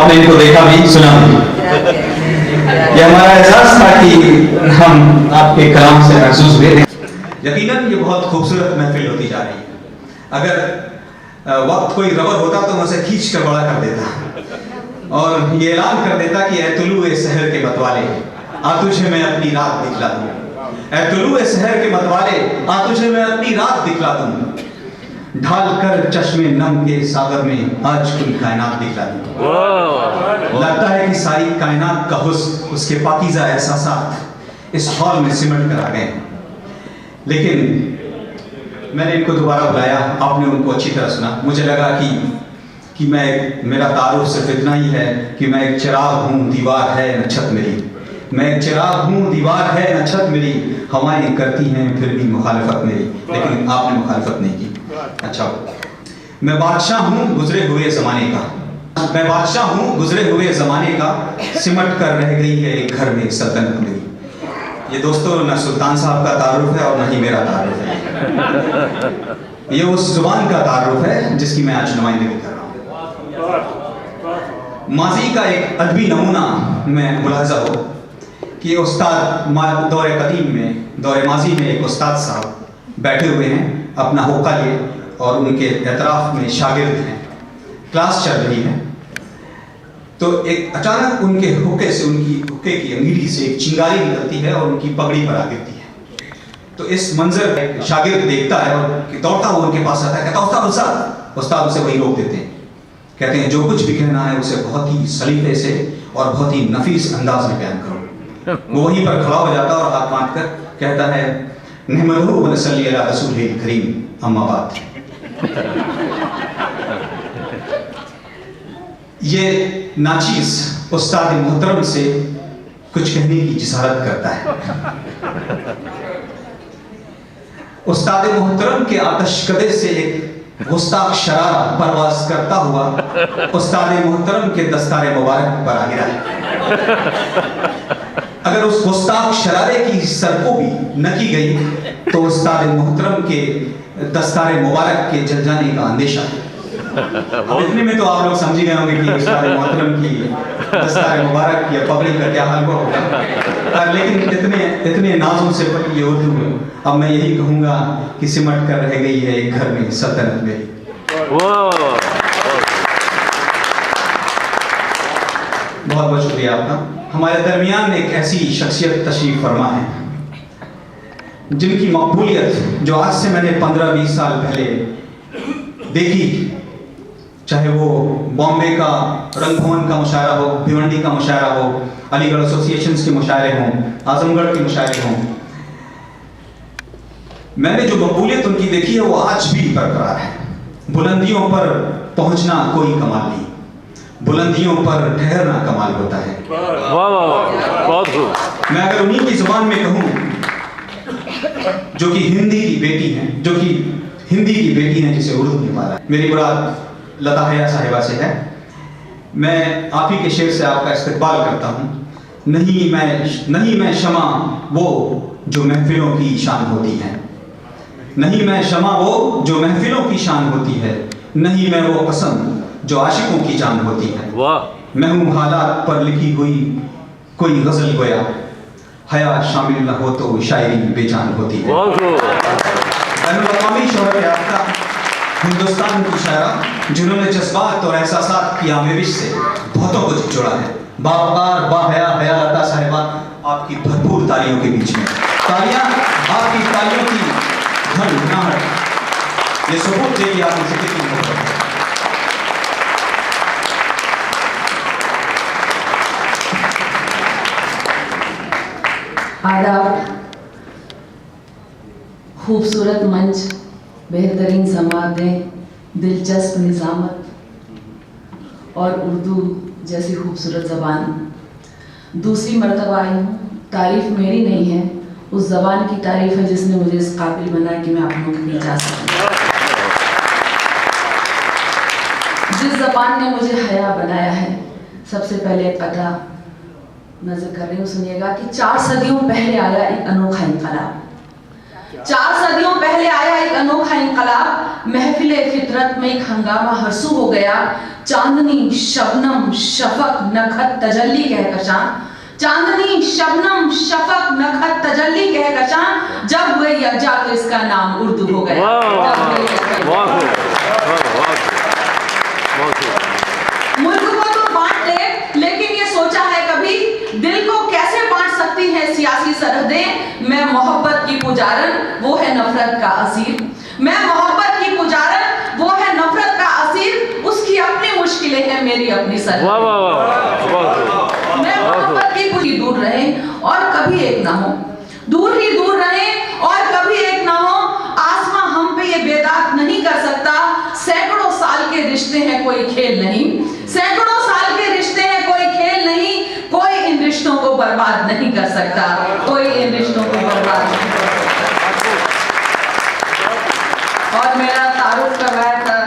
आपने इनको देखा भी, सुना भी। ये हमारा एहसास था कि हम आपके कलाम से महसूस हुए। यकीनन ये बहुत खूबसूरत महफिल होती जा रही है। अगर वक्त कोई रबर होता तो मैं उसे खींच कर बड़ा कर देता और ये ऐलान कर देता कि ऐ तुलुए शहर के मतवाले, आ तुझे मैं अपनी रात दिखला दूं। ऐ तुलुए शहर के मतवाले, आ तुझे मैं अपनी रात दिखला दूं। ढाल कर चश्मे नम के सागर में आज कुल कायनात दिखला दूं। लगता है कि सारी कायनात का हुस्न, उसके पाकीज़ा एहसासात इस हॉल में सिमट कर आ गए। लेकिन मैंने इनको दोबारा बुलाया, आपने उनको अच्छी तरह सुना। मुझे लगा कि मेरा तारुफ सिर्फ इतना ही है कि मैं एक चिराग हूँ, दीवार है न छत मेरी। मैं एक चिराग हूँ, दीवार है न छत मेरी। हवाएं करती हैं फिर भी मुखालफत मेरी, लेकिन आपने मुखालफत नहीं की। अच्छा, मैं बादशाह हूँ गुजरे हुए ज़माने का, मैं बादशाह हूँ गुजरे हुए ज़माने का, सिमट कर रह गई है एक घर में सल्तनत मेरी। ये दोस्तों न सुल्तान साहब का तारुफ है और न ही मेरा तारुफ है। ये उस जुबान का तारुफ है जिसकी मैं आज नुमाइंदगी कर रहा हूँ। माजी का एक अदबी नमूना में मुलाजा हो कि उस्ताद दौरे कदीम में, दौरे माजी में एक उस्ताद साहब बैठे हुए हैं अपना होका लिए और उनके एतराफ़ में शागिर्द हैं, क्लास चल रही है। तो एक अचानक उनके हुक्के से, उनकी हुक्के की अंगीठी से एक चिंगारी निकलती है और उनकी पगड़ी पर आ गिरती है। तो इस मंजर एक शागिर्द देखता है और दौड़ता हुआ उनके पास आता है, कहता उस्ताद उसे वही रोक देते हैं। कहते हैं जो कुछ भी कहना है उसे बहुत ही सलीके से और बहुत ही नफीस अंदाज में बयान करो। वो वहीं पर खड़ा हो जाता है और हाथ बांध कर कहता है, नहमदहु व नसल्ली अला रसूलिल करीम, अम्मा बाद। ये नाचीज़ उस्ताद मोहतरम से कुछ कहने की जिसारत करता है। उस्ताद मोहतरम के आतशकदे से एक गुस्ताख शरारा परवाज करता हुआ उस्ताद मोहतरम के दस्तारे मुबारक पर आ गिरा है। अगर उस गुस्ताख शरारे की सरकोबी न की गई तो उस्ताद मोहतरम के दस्तारे मुबारक के जल जाने का अंदेशा है। इतने में तो आप लोग समझ गए होंगे कि उस्ताद मोहतरम की दस्तारे मुबारक या पगड़ी का क्या हाल होगा। लेकिन इतने नाजों से पली ये उर्दू में, अब मैं यही कहूँगा कि सिमट कर रह गई है एक घर में सल्तनत मेरी। बहुत बहुत शुक्रिया आपका। हमारे दरमियान एक ऐसी शख्सियत तशरीफ फरमा है जिनकी मकबूलियत जो आज से मैंने 15-20 साल पहले देखी, चाहे वो बॉम्बे का रंग भवन का मुशायरा हो, भिवंडी का मुशायरा हो, अलीगढ़ एसोसिएशंस के मुशायरे हों, आजमगढ़ के मुशायरे हों, मैंने जो मकबूलियत उनकी देखी है वो आज भी बरकरार है। बुलंदियों पर पहुंचना कोई कमाल नहीं, बुलंदियों पर ठहरना कमाल होता है। बहुत खूब। मैं अगर उन्हीं की जुबान में कहूँ जो कि हिंदी की बेटी हैं, जो कि हिंदी की बेटी हैं जिसे उर्दू नहीं पाला, मेरी मुराद लता हया साहिबा से है। मैं आप ही के शेर से आपका इस्तकबाल करता हूँ। नहीं मैं शमा वो जो महफिलों की शान होती है, नहीं मैं शमा वो जो महफिलों की शान होती है, नहीं मैं वो कसम जो आशिकों की जान होती है। मैं हूँ हालात पर लिखी हुई कोई गजल गोया, हया शामिल न हो तो शायरी बेजान होती है। बैनुल-अक़वामी शोहरत याफ्ता हिंदुस्तान की शायरा जिन्होंने जज्बात और एहसासात की आमेरिश से बहुतों को जोड़ा है। बावकार बाहया हया लता साहिबा, आपकी भरपूर तालियों के बीच में तालियां, आपकी तालियों की धड़कनाहट ये सबूत दे कि आपने जिक्र की मोहब्बत है। आदाब, खूबसूरत मंच, बेहतरीन समातें, दिलचस्प निज़ामत और उर्दू जैसी खूबसूरत ज़बान। दूसरी मरतबा आई हूँ। तारीफ़ मेरी नहीं है, उस ज़बान की तारीफ़ है जिसने मुझे इस काबिल बनाया कि मैं आप लोगों के बीच आ सकूँ। जिस ज़बान ने मुझे हया बनाया है, सबसे पहले एक अदा नजर कर रही हूँ, सुनिएगा कि 4 सदियों पहले आया एक अनोखा इनकलाब। 4 सदियों पहले आया एक अनोखा इंकलाब, महफिले फितरत में एक हंगामा हरसू हो गया। चांदनी शबनम शफक नखत तजल्ली कहकशां, चांदनी शबनम शफक नखत तजल्ली कहकशां, जब हुए यकजा तो इसका नाम उर्दू हो गया। मुल्क को तो बांट ले, लेकिन ये सोचा है कभी दिल को कैसे बांट सकती है सियासी सरहदें। मैं मोहब्बत की पुजारन, वो है नफरत का असीर। मैं मोहब्बत की पुजारन, वो है नफरत का असीर। उसकी अपनी मुश्किलें हैं, मेरी अपनी सरहदें। मैं मोहब्बत की पूरी दूर रहे और कभी एक ना हो, दूर ही दूर रहे और कभी एक ना हो। आसमां हम पे ये बेदाग नहीं कर सकता। सैकड़ों साल के रिश्ते हैं, कोई खेल नहीं। सैकड़ों साल के रिश्ते हैं, कोई खेल नहीं। कोई इन रिश्तों को बर्बाद नहीं कर सकता, कोई इन रिश्तों को बर्बाद नहीं कर सकता। और मेरा तारुफ करवाया था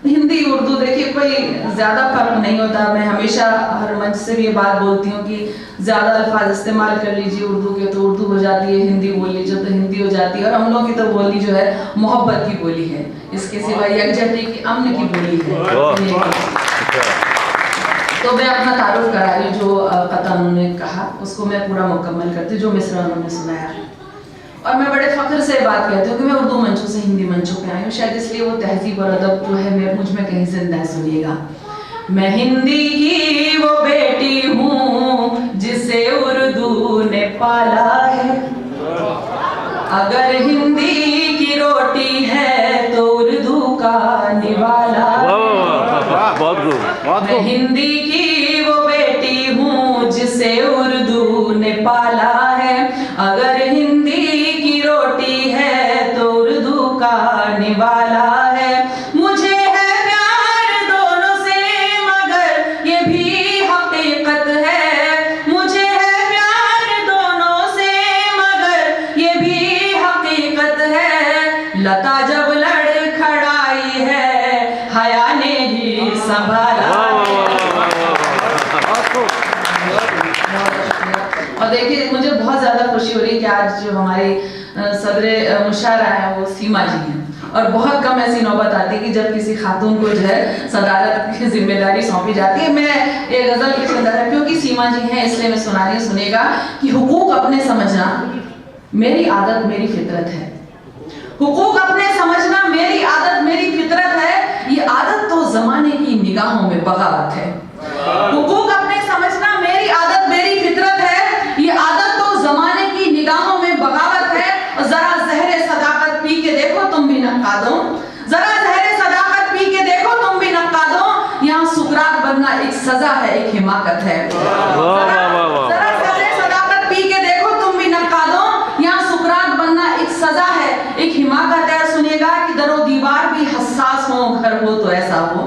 हिंदी उर्दू, देखिए कोई ज्यादा फर्क नहीं होता। मैं हमेशा हर मंच से भी ये बात बोलती हूँ कि ज्यादा अल्फाज इस्तेमाल कर लीजिए उर्दू के तो उर्दू हो जाती है, हिंदी बोल लीजिए तो हिंदी हो जाती है। और हम लोग की तो बोली जो है मोहब्बत की बोली है, इसके सिवा यकजहती की अमन की बोली है। तो मैं अपना तारुफ करा रही, जो कथा उन्होंने कहा उसको मैं पूरा मुकम्मल करती हूँ, जो मिसरा उन्होंने सुनाया। और मैं बड़े फख्र से बात कहती हूँ कि मैं उर्दू मंचों से हिंदी मंचों पे आई हूँ, शायद इसलिए वो तहजीब और अदब जो है मुझ में कहीं जिंदा है। सुनिएगा, मैं हिंदी की वो बेटी हूँ जिसे उर्दू ने पाला है। अगर हिंदी की रोटी है तो उर्दू का निवाला। मैं हिंदी की वो बेटी हूँ जिसे उर्दू ने पाला है। अगर हिंदी की रोटी है तो उर्दू का निवाला है। मुझे है प्यार दोनों से मगर ये भी हकीकत है। मुझे है प्यार दोनों से मगर ये भी हकीकत है। लता जब लड़खड़ाई है हया ने ही संभाला। और देखिए मुझे बहुत ज़्यादा खुशी हो रही है कि आज जो हमारी सदरे मुशायरा है वो सीमा जी हैं। और बहुत कम ऐसी नौबत आती है कि जब किसी खातून को जो है सदारत की जिम्मेदारी सौंपी जाती है। मैं ये गज़ल किस अंदर है, क्योंकि सीमा जी हैं इसलिए मैं सुना रही हूँ। सुनेगा कि हुकूक अपने समझना मेरी आदत मेरी फितरत है। हुकूक अपने समझना मेरी आदत मेरी फितरत है। ये आदत तो ज़माने की निगाहों में बगावत है। हुकूक अपने समझना मेरी आदत मेरी फितरत है। ये आदत तो ज़माने की निगाहों में बगावत है। और जरा ज़हरे सदाकत पी के देखो तुम भी नक्का दो। जरा ज़हरे सदाकत पी के देखो तुम भी नक्का दो। यहाँ सुकरात बनना एक सजा है, एक हिमाकत है। जरा ज़हरे सदाकत पी के देखो तुम भी नक्का दो। यहाँ सुकरात बनना एक सजा है, एक हिमाकत है। सुनिएगा कि दरो दीवार भी हसास हो, घर हो तो ऐसा हो।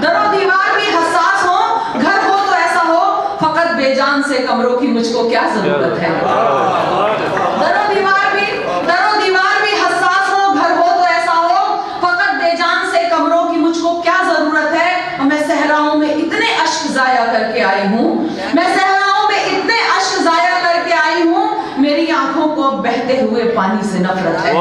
दरो दीवार भी हसास हो, घर हो तो ऐसा हो। फकत बेजान से कमरों की मुझको क्या जरूरत है। दरो दीवार भी हसास हो, घर हो तो ऐसा हो। फकत बेजान से कमरों की मुझको क्या जरूरत है। और मैं सहराओं में इतने अश्क जाया करके आई हूँ। मैं सहराओं में इतने अश्क जाया करके आई हूँ। मेरी आंखों को बहते हुए पानी से नफरत है।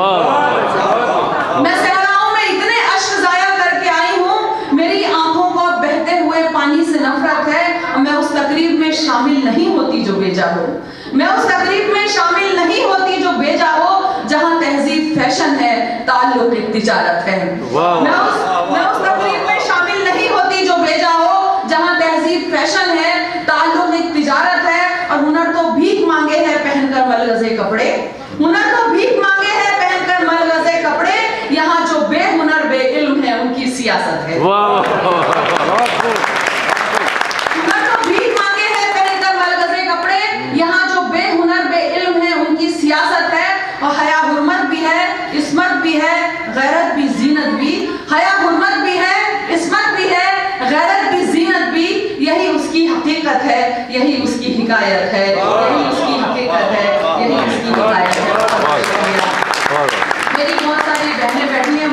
मैं सहराओं में इतने अश्क जाया करके आई हूँ। मेरी आंखों को बहते हुए पानी से नफरत है। और मैं उस तकरीब में शामिल नहीं होती जो बेजा हो। मैं उस तकरीब में शामिल नहीं होती जो बेजा हो, जहां तहजीब फैशन है, ताल्लुक एक तिजारत है। मैं उस तकरीब में शामिल नहीं होती जो बेजा हो, जहां तहजीब फैशन है, ताल्लुक एक तिजारत है। और हुनर तो भीख मांगे है पहनकर मलगज़े कपड़े। हुनर तो भीख मांगे है पहनकर मलगज़े कपड़े। यहाँ जो बेहुनर बेइल्म है उनकी सियासत है। हुनर तो भीख मांगे है पहनकर मलगज़े कपड़े। यहाँ जो बेहुनर बेइल्म है उनकी सियासत है। और हया हुर्मत भी है, इस्मत भी है, गैरत भी, जीनत भी। हया हुर्मत भी है, इस्मत भी है, गैरत भी, जीनत भी। यही उसकी हकीकत है, यही उसकी हिकायत है, यही उसकी हकीकत है, यही उसकी हिकायत है। मेरी बहुत सारी बहनें बैठी हैं,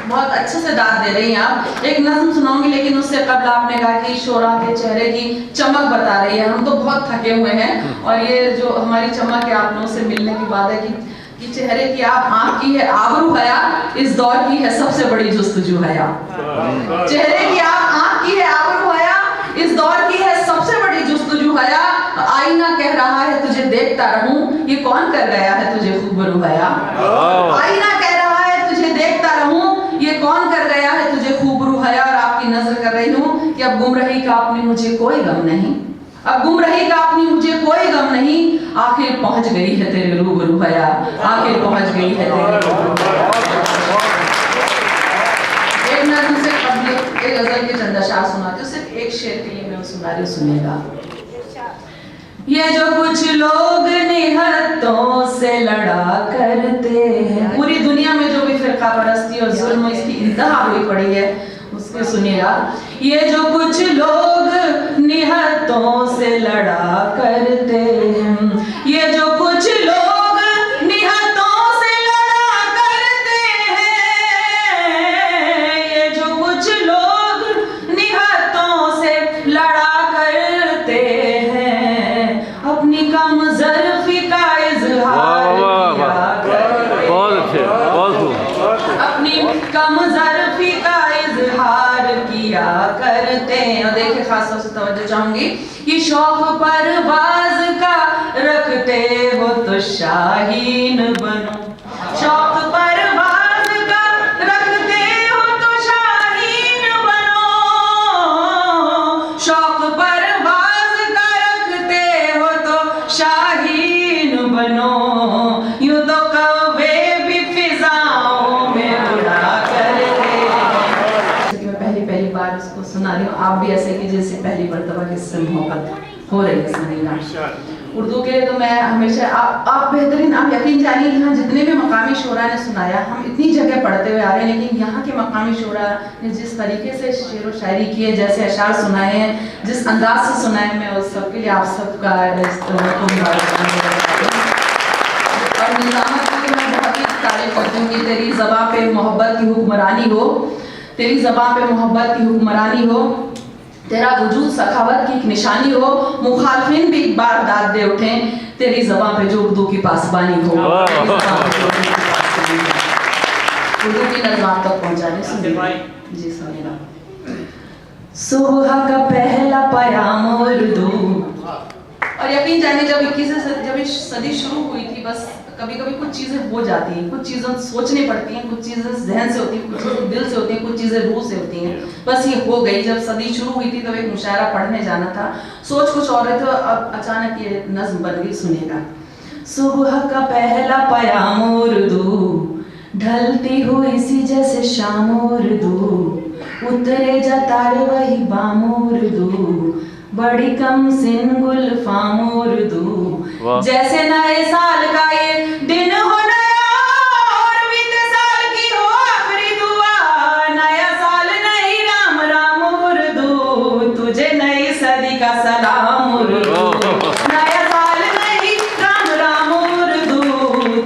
बहुत अच्छे से दाद दे रही हैं। आप एक नज़्म सुनाऊंगी, लेकिन उससे कबल आपने कहा कि शोरा के चेहरे की चमक बता रही है। हम तो बहुत थके हुए हैं और ये जो हमारी चमक है आप लोगों से मिलने की बात है कि कि चेहरे की आँख की है आबरू हया, इस दौर की है सबसे बड़ी जुस्तजू हया। चेहरे की आँख की है आबरू हया, इस दौर की है सबसे बड़ी जुस्तजू हया। आईना कह रहा है तुझे देखता रहूं, ये कौन कर गया है तुझे खूबरू हया। आईना कह रहा है तुझे देखता रहूं, ये कौन कर गया है तुझे खूबरू हया। और आपकी नजर कर रही हूं कि अब गुमराही का अपनी मुझे कोई गम नहीं, अब गुमराही का अपनी मुझे कोई गम नहीं। आखिर पहुंच गई है तेरे रूबरू हया, आखिर पहुंच गई है तेरे रूबरू हया। एक नज़्म से एक गजल के चंद अशार सुनाती हूँ, सिर्फ एक शेर के लिए मैं सुना रही हूँ, सुनिएगा। ये जो कुछ लोग निहत्तों से लड़ा करते हैं, पूरी दुनिया में जो भी फिरका परस्ती और जुल्म इसकी इंतहा हुई पड़ी है उसको सुनिएगा। ये जो कुछ लोग निहत्तों से लड़ा करते हैं, ये जो कुछ लोग निहत्तों से लड़ा करते हैं, ये जो कुछ लोग निहत्तों से लड़ा करते हैं, अपनी कम ज़र्फ़ी का इज़हार अपनी कम ज़र्फ़ी का इज़हार किया करते हैं। और देखिए खास तौर से तवज्जो चाहूंगी कि शौक परवाज़ का रखते हो तो शाहीन बनो, शौक परवाज़ का रखते हो तो शाहीन बनो, शौक परवाज़ का रखते हो तो शाहीन बनो। यूं तो कौवे भी फिजाओं में उड़ा करते हैं। मैं पहली बार उसको सुना रही हूँ, आप भी ऐसे कि जैसे पहली मर्तबा किससे मोहब्बत हो रही है सुनिएगा। उर्दू के लिए तो मैं हमेशा आप बेहतरीन, आप यकीन जानिए कि यहाँ जितने भी मकामी शोरा ने सुनाया, हम इतनी जगह पढ़ते हुए आ रहे हैं, लेकिन यहाँ के मकामी शोरा ने जिस तरीके से शेर व शायरी की है, जैसे अशार सुनाए हैं, जिस अंदाज से सुनाए, मैं उस सब के लिए आप सबका और निज़ामत की मैं बहुत ही तारीफ करती हूँ कि तेरी ज़बां पे मोहब्बत की हुक्मरानी हो, तेरी ज़बां पे मोहब्बत की हुक्मरानी हो, तेरा वजूद सखावत की एक निशानी हो, मुखालफिन भी एक बार दाद दे उठें, तेरी ज़बां पे जो उर्दू की पासबानी हो। उर्दू की नज़्म आप तक पहुँचाने सुनिए जी, सुनिएगा। सुबह का पहला पयाम उर्दू, और यकीन जानिए जब 21वीं सदी शुरू हुई थी, बस कभी कभी कुछ चीज़ें हो जाती हैं, कुछ चीज़ें सोचनी पड़ती हैं, कुछ चीज़ें जहन से होती हैं, कुछ चीज़ें दिल से होती हैं, कुछ चीज़ें रूह से होती हैं। बस ये हो गई। जब सदी शुरू हुई थी तो एक मुशायरा पढ़ने जाना था, सोच कुछ और रही थी, अब अचानक ये नज़्म बन गई, सुनिएगा। सुबह का पहला पयाम उर्दू, ढलती हुई सी जैसे शाम उर्दू, उतरे जा तारे वही बाम उर्दू, बड़ी कम सिन गुलफाम उर्दू, जैसे नए साल का ये दिन हो नया और बीते साल की हो आखिरी दुआ, नया साल नहीं राम राम उर्दू, तुझे नई सदी का सलाम उर्दू, नया साल नहीं राम राम उर्दू,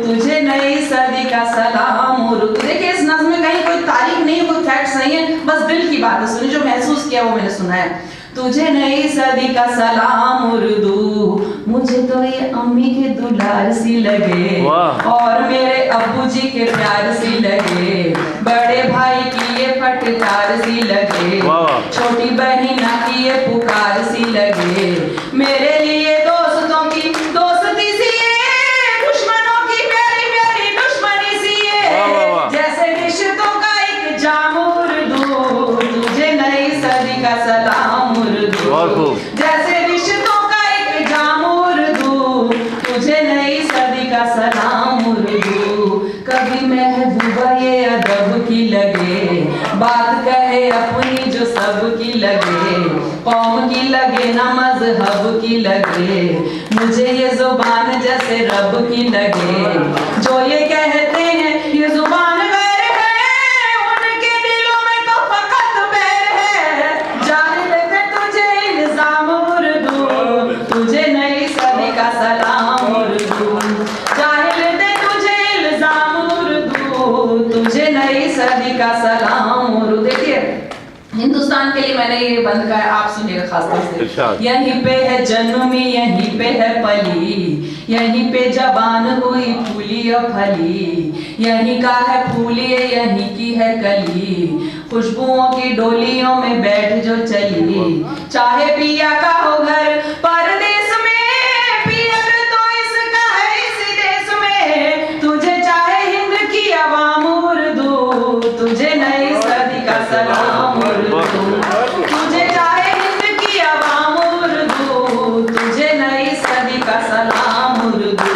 तुझे नई सदी का सलाम उर्दू। देखिए इस नज़्म में कहीं कोई तारीख नहीं, कोई फैक्ट्स नहीं है, बस दिल की बात है, सुनी जो महसूस किया वो मैंने सुना है। तुझे नई सदी का सलाम उर्दू, मुझे तो ये अम्मी के दुलार सी लगे और मेरे अब्बू जी के प्यार सी लगे, बड़े भाई की ये फटकार सी लगे, छोटी बहना की ये पुकार सी लगे, मेरे लिए दोस्तों की दोस्ती सी है, दुश्मनों की प्यारी प्यारी दुश्मनी सी है, जैसे रिश्तों का एक जाम उर्दू, तुझे नई सदी का सलाम उर्दू, जैसे रिश्तों का एक जाम उर्दू, तुझे नई सदी का सलाम उर्दू। कभी महबूबा ये अदब की लगे, बात कहे अपनी जो सब की लगे, कौम की लगे ना मजहब की लगे, मुझे ये जुबान जैसे रब की लगे, जो ये कहते हैं ये जुबान गैर है, उनके दिलों में तो फकत बैर है, जाहिल थे तुझे इल्जाम उर्दू, तुझे नई सदी का सलाम उर्दू, जाहिल थे तुझे इल्जाम उर्दू, तुझे नई सदी का सलाम उर्दू। देखिए हिंदुस्तान के लिए मैंने ये बंद का है, आप सुनिएगा खासतौर से। इरशाद। यहीं पे है जन्मी, यहीं पे है पली, यहीं पे जबान हुई फूली और फली, यहीं का है फूली यहीं की है कली, खुशबुओं की डोलियों में बैठ जो चली, चाहे पिया का हो घर परदेश में, पिया तो इसका है इस देश में, तुझे चाहे हिंद की आवाम उर्दू, तुझे नई सदी का सलाम उर्दू, तुझे चाहे हिंद की आवाम उर्दू, तुझे नई सदी का सलाम उर्दू।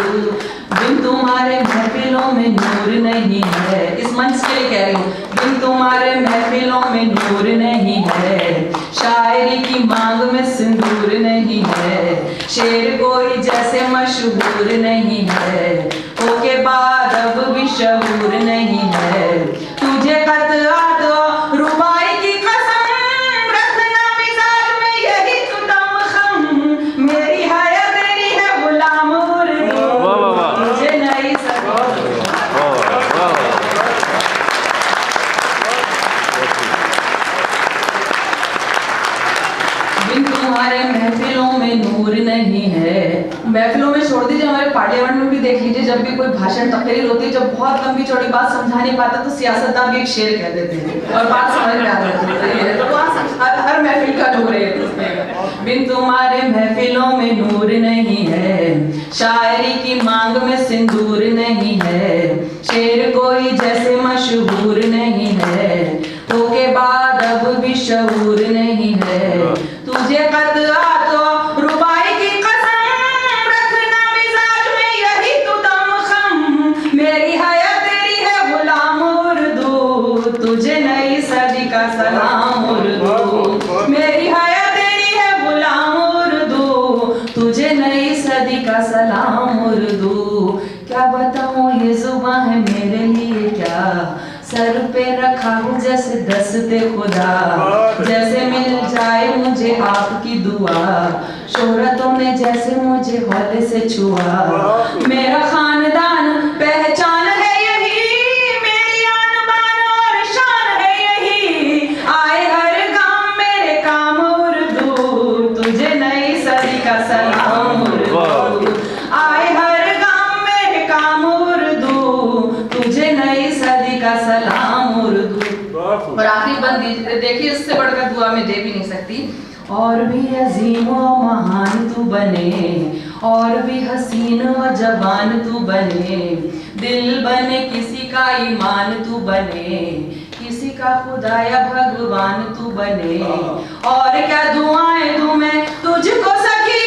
बिन तुम्हारे महफिलों में नूर नहीं है, इस मंच के लिए कह रही हूँ, बिन तुम्हारे महफिलों में नूर नहीं है, शायरी की मांग में सिंदूर नहीं है, शेर कोई जैसे मशहूर नहीं है, ओके बाद अब भी शहूर नहीं है, तुझे कतरात रुबाई की कसम, रखना मिजाज में यही तो दम खम, मेरी हया तेरी है गुलाम उर्दू, वाह, वाह, वाह। तुझे नई सदी। बिन तुम्हारे महफिलों में नूर नहीं है, महफिलों में छोड़ दीजिए, हमारे पार्लियामेंट में भी देख लीजिए, जब भी कोई भाषण तकरीर होती है, जब बहुत लंबी चौड़ी बात समझा नहीं पाता तो सियासतदान भी एक शेर कह देते हैं और बात समझ में आ जाती है, तो वहाँ हर महफिल का नूर है उसमें। बिन तुम्हारे महफिलों में नूर नहीं है, शायरी की मांग में सिंदूर नहीं है, शेर कोई जैसे मशहूर नहीं है, तो के बाद अब भी शहूर नहीं है, तुझे कतरा तो रुबाई की कसम, रखना मिजाज में यही तो दम खम, मेरी हया तेरी है गुलाम उर्दू, तुझे नई सदी का सलाम उर्दू, मेरी हया तेरी है गुलाम उर्दू, तुझे नई सदी का सलाम उर्दू। क्या बताऊं ये जुबान है मेरे लिए क्या, सर पे रखा हूँ जैसे दस्ते खुदा, जैसे मिल जाए मुझे आपकी दुआ, शोहरतों ने जैसे मुझे हौले से छुआ, मेरा खानदान पहचान है यही, मेरी आन बान और शान है यही, आए हर गांव मेरे काम उर्दू, तुझे नई सदी का सलाम उर्दू, आए हर गांव मेरे काम उर्दू, तुझे नई सदी का सलाम उर्दू। और आखिरी बंद देखिए, इससे बढ़कर दुआ में दे भी नहीं सकती। और भी अजीम व महान तू बने, और भी हसीन व जवान तू बने, दिल बने किसी का ईमान तू बने, किसी का खुदा या भगवान तू बने, और क्या दुआएं दूं मैं तुझको सखी,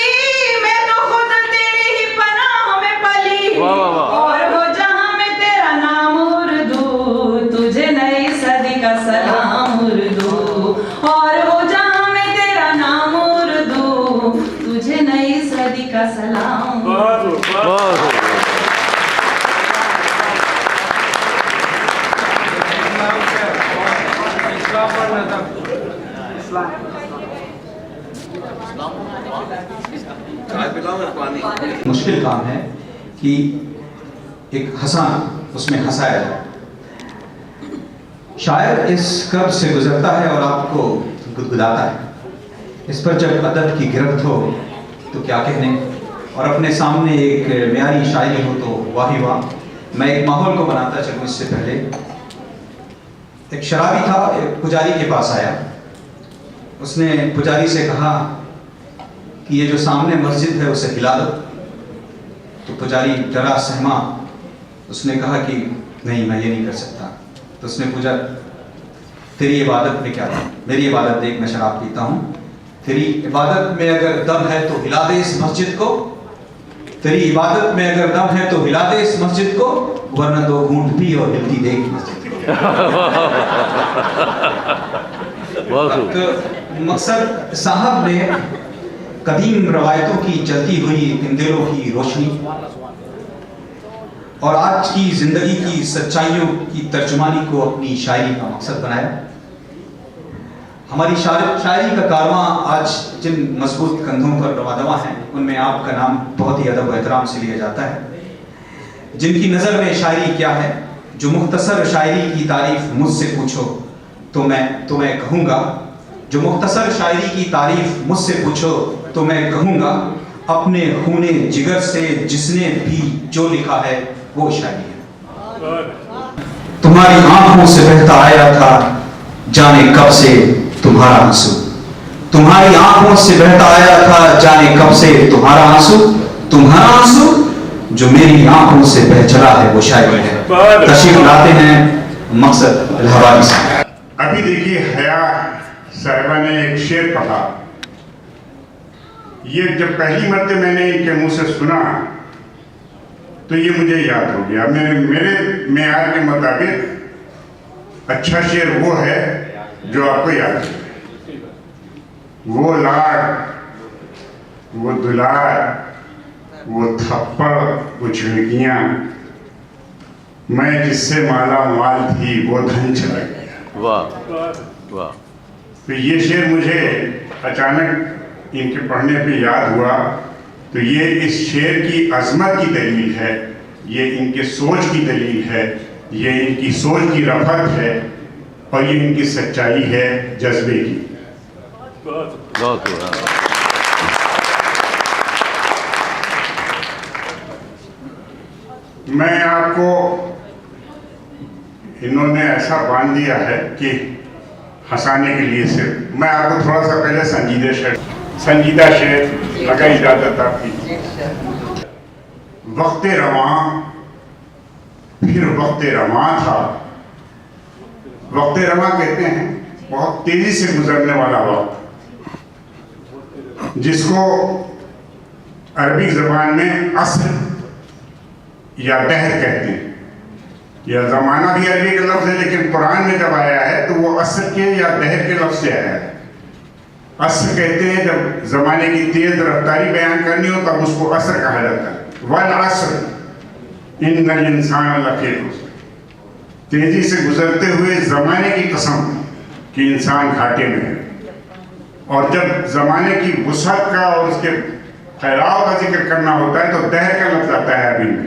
मैं तो खुद तेरी ही पनाह में पली, और हो जहां में तेरा नाम उर्दू, तुझे नई सदी का सलाम उर्दू, और हो जहां में तेरा नाम उर्दू, तुझे नई सदी का सलाम। मुश्किल काम है कि एक हंसाना उसमें हंसाया जाए। शायर इस कर्ब से गुजरता है और आपको गुदगुदाता है, इस पर जब अदब की गिरफ्त हो तो क्या कहने, और अपने सामने एक म्यारी शायरी हो तो वाह ही वाह। मैं एक माहौल को बनाता चलूँ इससे पहले, एक शराबी था, एक पुजारी के पास आया, उसने पुजारी से कहा कि ये जो सामने मस्जिद है उसे हिला दो। तो पुजारी जरा सहमा, उसने कहा कि नहीं मैं ये नहीं कर सकता। तो उसने पूछा तेरी इबादत में क्या है? मेरी इबादत देख, मैं शराब पीता हूँ, तेरी इबादत में अगर दम है तो हिला दे इस मस्जिद को, तेरी इबादत में अगर दम है तो हिला दे इस मस्जिद को, वरना दो घूंट पी और हिलती देख मस्जिद को। तो मकसद साहब ने कदीम रवायतों की जलती हुई इन दिलों की रोशनी और आज की जिंदगी की सच्चाइयों की तर्जुमानी को अपनी शायरी का मकसद बनाया। हमारी शायरी का कारवां आज जिन मजबूत कंधों पर रवादवा हैं, उनमें आपका नाम बहुत ही अदब व एहतराम से लिया जाता है। जिनकी नज़र में शायरी क्या है, जो मुख्तसर शायरी की तारीफ मुझसे पूछो तो मैं कहूँगा जो मुख्तसर शायरी की तारीफ मुझसे पूछो तो मैं कहूँगा, अपने खूने जिगर से जिसने भी जो लिखा है वो शायरी है। तुम्हारी आंखों से बहता आया था जाने कब से तुम्हारा आंसू, तुम्हारी आंखों से बहता आया था जाने कब से तुम्हारा आंसू, तुम्हारा आंसू जो मेरी आंखों से बह चला है वो शायरी है। तशरीफ लाते हैं मकसद इलाहाबादी साहब। अभी देखिए हया साहिबा ने एक शेर पढ़ा, ये जब पहली मर्तबा मैंने इनके मुंह से सुना तो ये मुझे याद हो गया। मेरे मेयार के मुताबिक अच्छा शेर वो है जो आपको याद है। वो लाड, वो दुलार, वो थप्पड़, वो झुमकियाँ, मैं जिससे माला माल थी वो धन चला गया। वाह वाह। तो ये शेर मुझे अचानक इनके पढ़ने पे याद हुआ। तो ये इस शेर की अजमत की दलील है, ये इनके सोच की दलील है, ये इनकी सोच की रफ़त है और ये इनकी सच्चाई है जज्बे की। बहुत हुआ। मैं आपको इन्होंने ऐसा बांध दिया है कि हंसाने के लिए सिर्फ मैं आपको थोड़ा सा पहले संजीदा शेर लगा इजाजत आपकी। वक्त रवां फिर वक्त रवां था, वक्त रवां कहते हैं बहुत तेजी से गुजरने वाला वक्त, जिसको अरबी जबान में असर या दहर कहते हैं। यह जमाना भी अरबी का लफ्ज है, लेकिन कुरान में जब आया है तो वो असर के या दहर के लफ्ज से आया है। असर कहते हैं जब जमाने की तेज रफ्तारी बयान करनी हो तब उसको असर कहा जाता है। वल असर इन्नल इंसान लफी खुस्र, तेजी से गुजरते हुए जमाने की कसम कि इंसान घाटे में है। और जब जमाने की वुसअत का और उसके फैलाव का जिक्र करना होता है तो दहर का लफ्ज आता है अरबी में।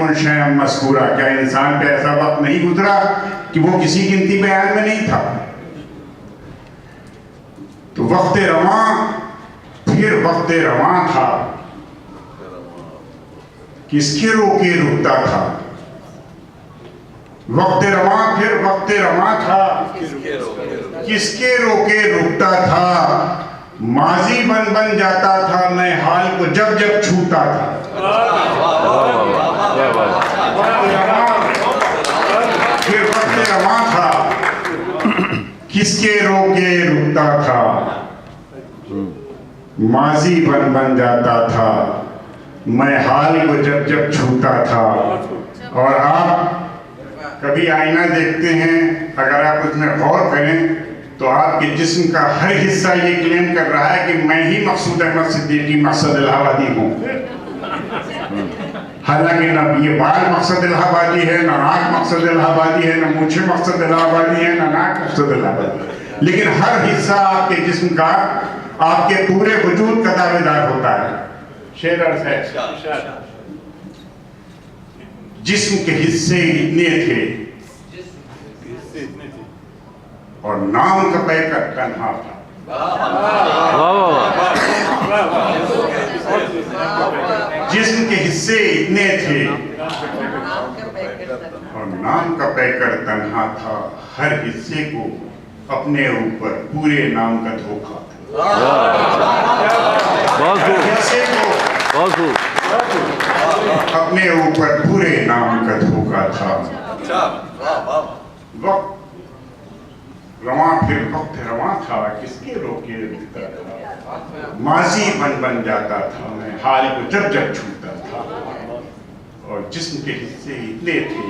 इंसान मस्कूरा, क्या इंसान पे ऐसा वक्त नहीं गुजरा कि वो किसी गिनती बयान में नहीं था। तो वक्त रवां फिर वक्त रवां था, किसके रोके रुकता था। वक्त रवां फिर वक्त रवां था, किसके रोके रुकता था। माजी बन बन जाता था मैं हाल को जब जब छूता था। फिर वक्त रवां था, किसके रोके रुकता था। माजी बन बन जाता था मैं हाल को जब जब छूता था। और आप कभी आईना देखते हैं, अगर आप उसमें गौर करें तो आपके जिस्म का हर हिस्सा ये क्लेम कर रहा है कि मैं ही मकसूद अहमद सिद्दीकी मकसद इलाहाबादी हूँ। हालांकि ना ये बाल मकसद इलाहाबादी है, ना आँख मकसद इलाहाबादी है, ना मूछें मकसद इलाहाबादी है, ना नाक मकसद इलाहाबादी है, लेकिन हर हिस्सा आपके जिस्म का, आपके पूरे वजूद का दावेदार होता है। शेर अर्ज़ है, जिस्म के हिस्से इतने थे और नाम का पैकर तन्हा था। जिस्म के हिस्से इतने थे और नाम का पैकर तन्हा था। हर हिस्से को अपने ऊपर पूरे नाम का धोखा था। हिस्से को अपने ऊपर पूरे नाम का धोखा था। वक्त रवां फिर वक्त रवां था, किसके रोके रुकता था। माजी बन बन जाता था मैं हाल को जब जब छूता था। और जिस्म के हिस्से इतने थे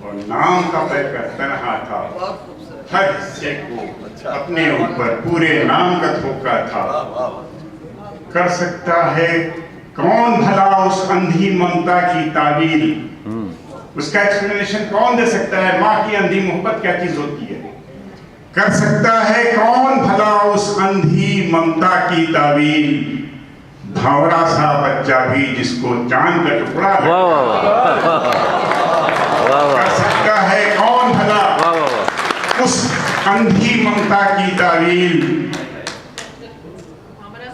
और नाम का पैकर तन्हा था। हर हिस्से को अपने ऊपर पूरे नाम का धोखा था। कर सकता है कौन भला उस अंधी ममता की ताबीर, उसका एक्सप्लेनेशन कौन दे सकता है। माँ की अंधी मोहब्बत क्या चीज होती है। कर सकता है कौन भला उस अंधी ममता की ताबीर, भंवरा सा बच्चा भी जिसको चांद का टुकड़ा वाह, वाह। कर सकता है कौन भला वाह वाह वाह उस अंधी ममता की तावील।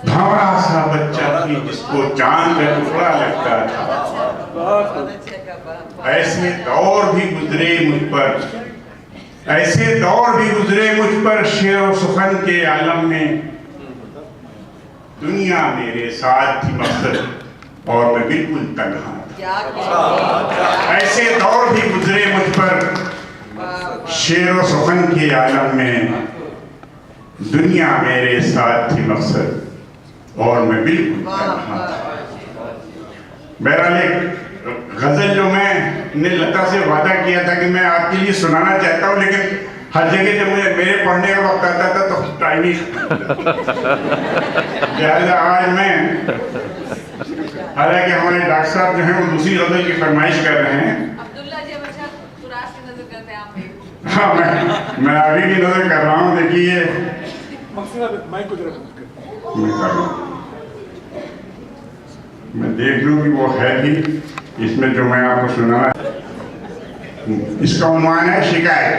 भंवरा सा बच्चा थी जिसको चांद का टुकड़ा लगता था। ऐसे दौर भी गुजरे मुझ पर, ऐसे दौर भी गुजरे मुझ पर शेर और सुखन के आलम में। दुनिया मेरे साथ थी मकसद और मैं बिल्कुल तन्हा था। ऐसे दौर भी गुजरे मुझ पर शेर और सुखन के आलम में। दुनिया मेरे साथ थी मकसद और मैं बिल्कुल तन्हा था। बहरहाल एक गजल जो मैंने लता से वादा किया था कि मैं आपके लिए सुनाना चाहता हूँ, लेकिन हर जगह जब मुझे मेरे पढ़ने का वक्त आता था तो टाइम ही लिहाजा आज मैं, हालांकि हमारे डॉक्टर साहब जो हैं वो दूसरी गजल की फरमाइश कर रहे हैं। अब्दुल्ला जी हमेशा कुराश की नजर करते हैं आप पे। हाँ, मैं अभी की नजर कर रहा हूँ। देखिए मैं देख लूँ कि वो है भी इसमें जो मैं आपको सुनाना। इसका उन्वान है शिकायत।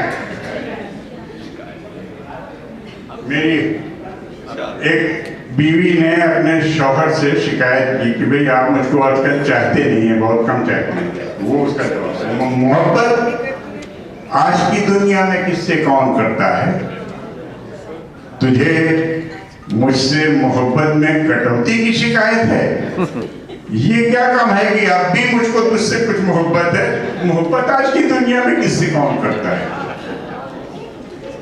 मेरी एक बीवी ने अपने शौहर से शिकायत की कि भाई आप मुझको आजकल चाहते नहीं हैं, बहुत कम चाहते हैं। वो उसका जवाब है, मोहब्बत आज की दुनिया में किससे कौन करता है? तुझे मुझसे मोहब्बत में कटौती की शिकायत है? ये क्या कम है कि अब भी मुझको तुझसे कुछ मोहब्बत है? मोहब्बत आज की दुनिया में किससे कौन करता है?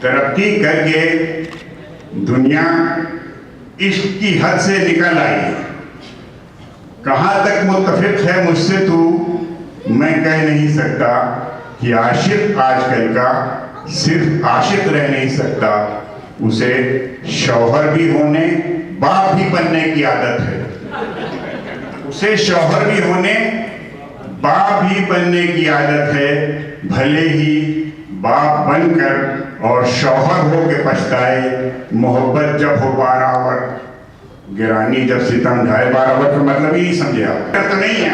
तरक्की करके दुनिया इश्क की हद से निकल आई। कहां तक मुत्तफिक है मुझसे तू, मैं कह नहीं सकता कि आशिक आजकल का सिर्फ आशिक रह नहीं सकता, उसे शौहर भी होने, बाप भी बनने की आदत है। उसे शौहर भी होने, बाप भी बनने की आदत है। भले ही बाप बनकर और शौहर हो के पछताए, मोहब्बत जब हो बारावर, गिरानी जब सितम ढाए। बारावर का मतलब ही नहीं समझे आप? तो नहीं है।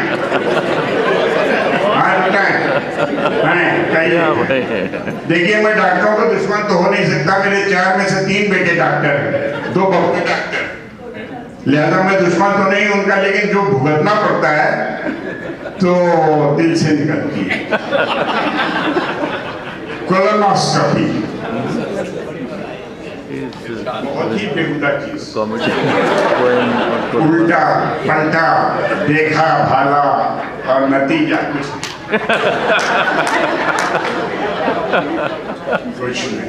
देखिए मैं डॉक्टरों का दुश्मन तो हो नहीं सकता। मेरे 4 में से 3 बेटे डॉक्टर हैं, 2 बहू के डॉक्टर, लिहाजा मैं दुश्मन तो नहीं उनका, लेकिन जो भुगतना पड़ता है तो दिल से निकलती है। कोलोनोस्कोपी बहुत ही बेहुदा चीज। उल्टा पलटा, देखा भाला और नतीजा कुछ नहीं।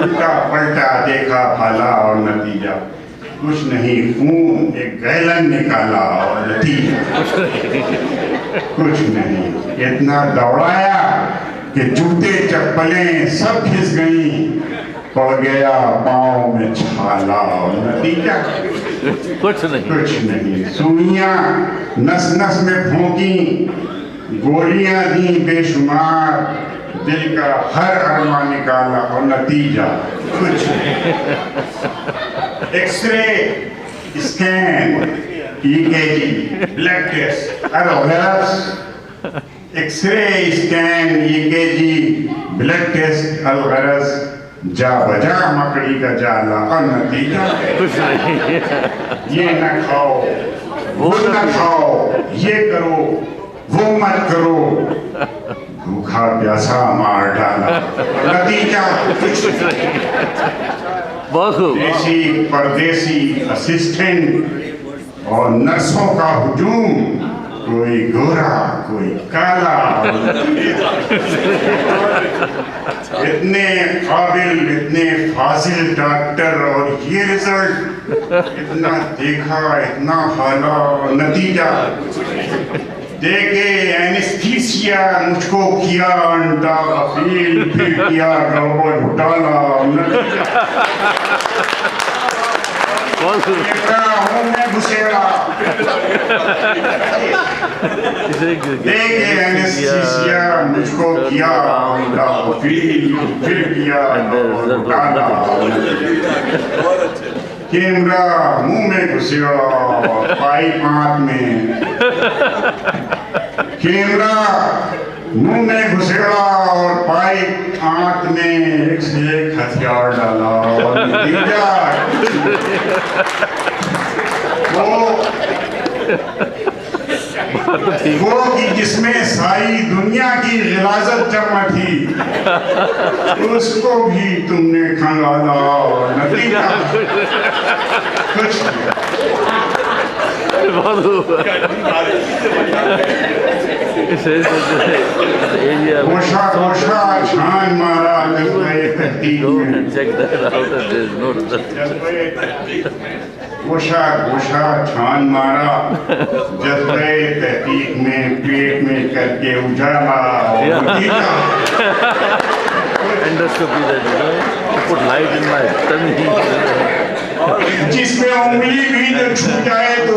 उल्टा पलटा, देखा भाला और नतीजा कुछ नहीं। खून एक गैलन निकाला और नतीजा कुछ नहीं। इतना दौड़ाया कि जूते चप्पलें सब घिस गई, पड़ गया पाँव में छाला और नतीजा कुछ नहीं। सुइयां नस नस में फूंकी, गोलियां दी बेशुमार, दिल का हर अरमा निकाला और नतीजा कुछ नहीं। X ray, scan, EKG, blood test, x ray, scan, EKG, blood test, अलगरज जा बजा मकड़ी का जाला और नतीजा कुछ नहीं। ये न खाओ, वो न खाओ, ये करो, वो मत करो, भूखा प्यासा मार डाला, नतीजा कुछ नहीं। बहुत खूब। देसी परदेसी असिस्टेंट और नर्सों का हुजूम, कोई गोरा कोई काला, इतने काबिल इतने फाजिल डॉक्टर और ये रिजल्ट, इतना देखा इतना हाला, नतीजा देके एनेस्थीसिया मुझको किया अंडा अफील, फिर किया गड़बड़ घोटाला, देके एनेस्थीसिया मुझको किया अंडा अफील, फिर किया गड़बड़ घोटाला, कैमरा मुंह में घुसिया पाइप आंख में, कैमरा मुंह में घुसेड़ा और पाइप आंख में एक से एक हथियार डाला और नतीजा वो कि जिसमें सारी दुनिया की गिलाजत जमा थी उसको भी तुमने खंगाला और नतीजा कुछ कोशा कोशा छान मारा कोशा कोशा छान मारा जज्बे तहकीक में पेट में करके उजाला जिसमें उंगली भी जो छू जाए तो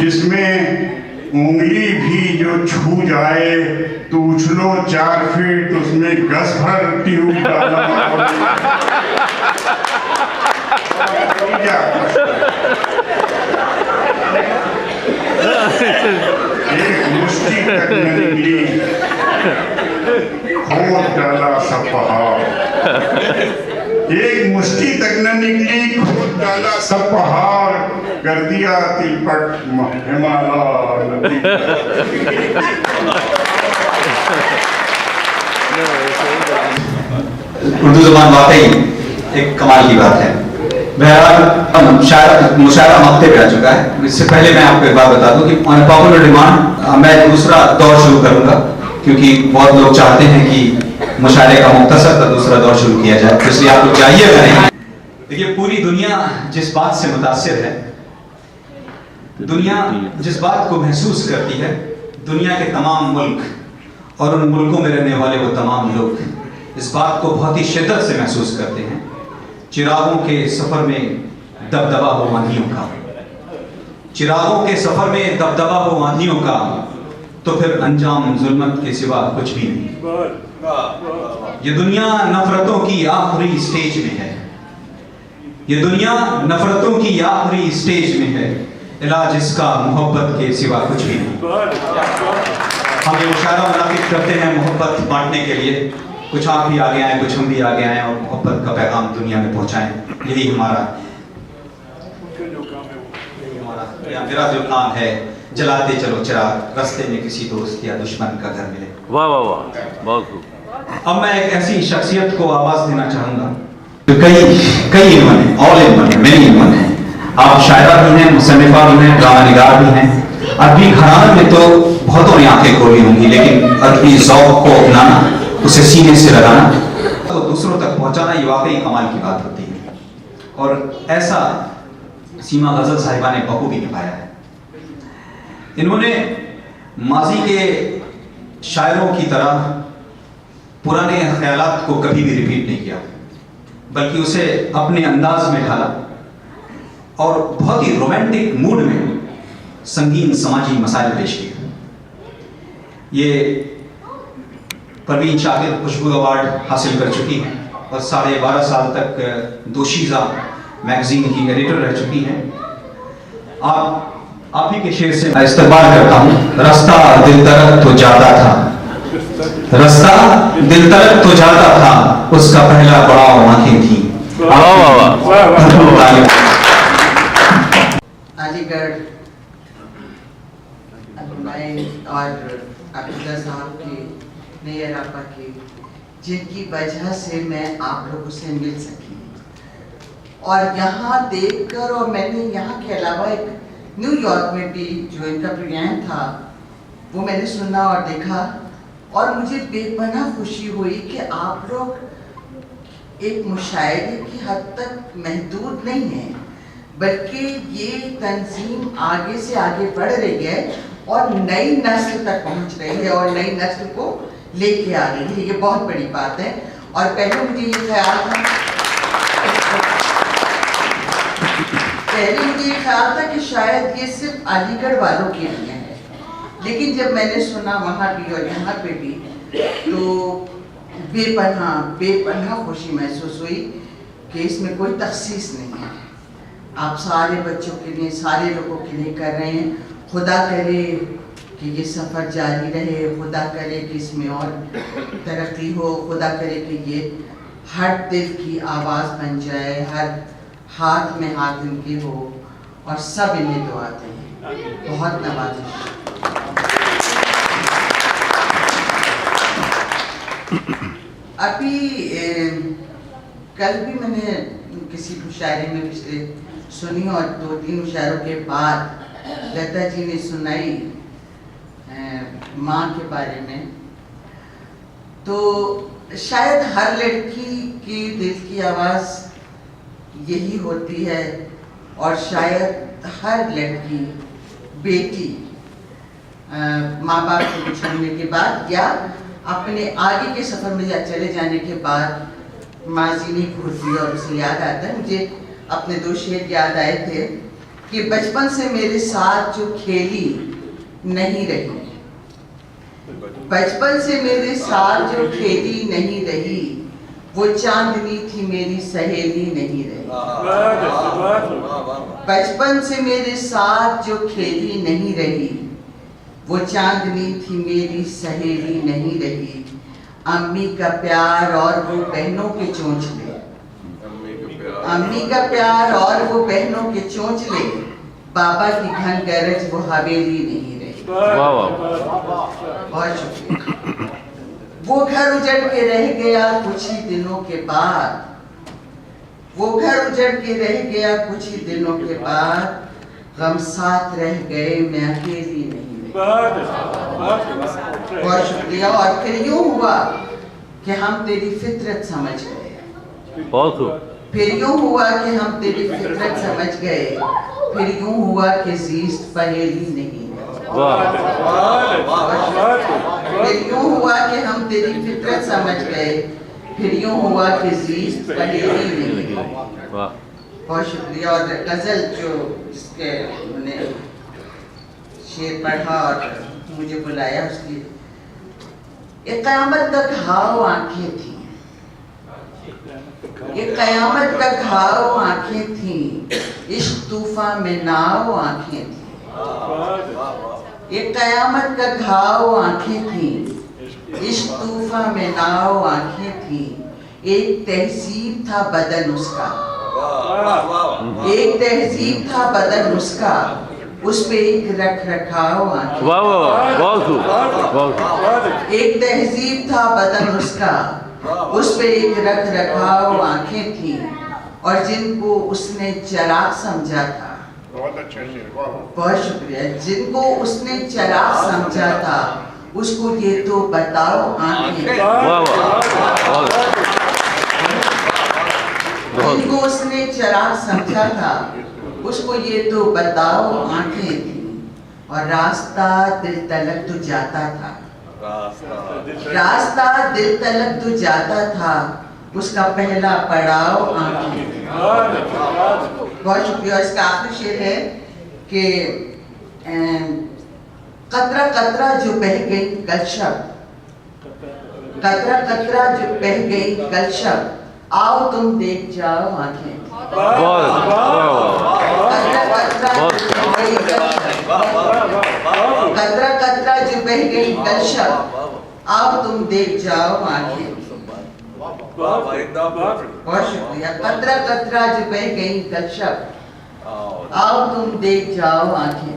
जिसमें उंगली भी जो छू जाए तो उछलो 4 फीट उसमें गस भर ट्यूब डाला एक मुश्किल तक न निकली खोद डाला सब पहाड़ एक मुश्किल तक न निकली खोद डाला सब पहाड़ कर दिया तिलपट हिमालय उर्दू ज़बान वाकई एक कमाल की बात है। बहरहाल मुशायरा मक्ते पे आ चुका है। इससे पहले मैं आपको एक बात बता दूं कि ऑन पॉपुलर डिमांड मैं दूसरा दौर शुरू करूंगा, क्योंकि बहुत लोग चाहते हैं कि मुशायरे का मुख्तसर का दूसरा दौर शुरू किया जाए, तो इसलिए आप लोग जाइएगा नहीं। देखिए, पूरी दुनिया जिस बात से मुतासिर है, दुनिया जिस बात को महसूस करती है, दुनिया के तमाम मुल्क और उन मुल्कों में रहने वाले वो तमाम लोग इस बात को बहुत ही शिद्दत से महसूस करते हैं। चिरागों के सफर में दबदबा हो आंधियों का, चिरागों के सफर में दबदबा हो आंधियों का, तो फिर अंजाम जुल्मत के सिवा कुछ भी नहीं। ये दुनिया नफरतों की आखिरी स्टेज में है, ये दुनिया नफरतों की आखिरी स्टेज में है, इलाज इसका मोहब्बत के सिवा कुछ भी नहीं। हम ये मुशायरा मुनाकिब करते हैं मोहब्बत बांटने के लिए। कुछ आप भी आगे आए, कुछ हम भी आगे आए और मोहब्बत का पैगाम दुनिया में पहुंचाएं। यही हमारा मेरा जो काम है। जलाते चलो चिराग, रास्ते में किसी दोस्त या दुश्मन का घर मिले। वाह वाह वाह, बहुत खूब। अब मैं एक ऐसी शख्सियत को आवाज देना चाहूंगा, कई इल्म है, ऑल इल्म है, मेनी इल्म है। आप शायरा भी हैं, मुसन्निफा भी हैं, ड्रामा निगार भी हैं। अरबी घराने में तो बहुतों ने आंखें खोली होंगी, लेकिन अरबी ज़ौक़ को अपनाना, उसे सीने से लगाना, तो दूसरों तक पहुंचाना, ये वाकई कमाल की बात होती है। और ऐसा सीमा गजल साहिबा ने बखूबी निभाया है। इन्होंने माजी के शायरों की तरह पुराने ख्यालात को कभी भी रिपीट नहीं किया, बल्कि उसे अपने अंदाज में ढाला और बहुत ही रोमांटिक मूड में संगीन समाजी मसाइल पेश किए। ये परवीन शाकिर खुशबू अवार्ड हासिल कर चुकी हैं और 12.5 साल तक दोशीज़ा मैगजीन की एडिटर रह चुकी हैं। आप ही के शेर से मैं इस्तेमाल करता हूँ। रास्ता दिल तरफ तो जाता था, रास्ता दिल तरफ तो जाता था, उसका पहला पड़ाव आंखें थी। अलीगढ़ और अब्दुल्ला साहब की, नैयर आपा की, जिनकी वजह से मैं आप लोगों से मिल सकी और यहाँ देखकर, और मैंने यहाँ के अलावा एक न्यूयॉर्क में भी जो इनका प्रोग्राम था वो मैंने सुना और देखा, और मुझे बेपनाह खुशी हुई कि आप लोग एक मुशायरे की हद तक महदूद नहीं है, बल्कि ये तंजीम आगे से आगे बढ़ रही है और नई नस्ल तक पहुंच रही है और नई नस्ल को लेके आ रही है। ये बहुत बड़ी बात है। और पहले मुझे ये ख्याल था कि शायद ये सिर्फ अलीगढ़ वालों के लिए है, लेकिन जब मैंने सुना वहाँ भी और यहाँ पे भी, तो बेपनाह खुशी महसूस हुई कि इसमें कोई तखसीस नहीं है। आप सारे बच्चों के लिए, सारे लोगों के लिए कर रहे हैं। खुदा करे कि ये सफ़र जारी रहे, खुदा करे कि इसमें और तरक्की हो, खुदा करे कि ये हर दिल की आवाज़ बन जाए, हर हाथ में हाथ इनके हो और सब इन्हें दुआ दें। बहुत नवाजिश। अभी कल भी मैंने किसी मुशायरे में पिछले सुनी और 2-3 मुशायरों के बाद लता जी ने सुनाई माँ के बारे में। तो शायद हर लड़की की दिल की आवाज़ यही होती है और शायद हर लड़की बेटी माँ बाप को छोड़ने के बाद या अपने आगे के सफ़र में चले जाने के बाद माजी नहीं भूलती। और उसे याद आता है, मुझे अपने 2 शेर याद आए थे कि बचपन से मेरे साथ जो खेली नहीं रही, बचपन से मेरे साथ जो खेली नहीं रही, वो चांदनी थी मेरी सहेली नहीं रही। बचपन से मेरे साथ जो खेली नहीं रही, वो चांदनी थी मेरी सहेली नहीं रही। अम्मी का प्यार और वो बहनों के चोंचले, अम्मी का प्यार और वो बहनों के चोंचले, बाबा की घन गरज वो हवेली नहीं रही। बहुत शुक्रिया। वो घर उजड़ के रह गया कुछ ही दिनों के बाद, वो घर उजड़ के रह गया कुछ ही दिनों के बाद, गम साथ रह गए मैं अकेली नहीं। बहुत शुक्रिया। और फिर यूं हुआ कि हम तेरी फितरत समझ गए। बहुत खूब। फिर यूं हुआ कि हम तेरी फितरत समझ गए, फिर यूं हुआ कि जीस्त पहेली नहीं। फिर यूं हुआ कि हम तेरी फितरत समझ गए, फिर यूं हुआ कि जीस्त पहेली नहीं। बहुत शुक्रिया। और गजल जो जिसके मैंने शेर पढ़ा और मुझे बुलाया, उसकी ये क़यामत का घाव आंखें थी, ये क़यामत का घाव आंखें थी, इश्क तूफान में नाव आंखें थी। ये क़यामत का घाव आंखें थी, इश्क तूफान में नाव आंखें थी। एक तहजीब था बदन उसका, एक तहजीब था बदन उसका, उस पे एक रख रखाव आंखें। एक तहजीब था बदन उसका, उस पे एक रख रखाव आंखें थी, और जिनको उसने चराग समझा था। बहुत अच्छा शेर। बहुत शुक्रिया। जिनको उसने चराग समझा था, उसको ये तो बताओ आंखें। जिनको उसने चराग समझा था, उसको ये तो बताओ आंखें थी। और रास्ता दिल तलक तो जाता था, रास्ता दिल तलक तो जाता था, उसका पहला पड़ाव आंखें। बहुत शुक्रिया। इसका आखिरी शेर है कि कतरा कतरा जो बह गई कल शब, कतरा कतरा जो बह गई कल शब, आओ तुम देख जाओ आंखें। कतरा कतरा जो बह गई कल शब, आओ तुम देख जाओ आंखें। बहुत शुक्रिया। कतरा कतरा जो बह गई कल शब, आओ तुम देख जाओ आंखें।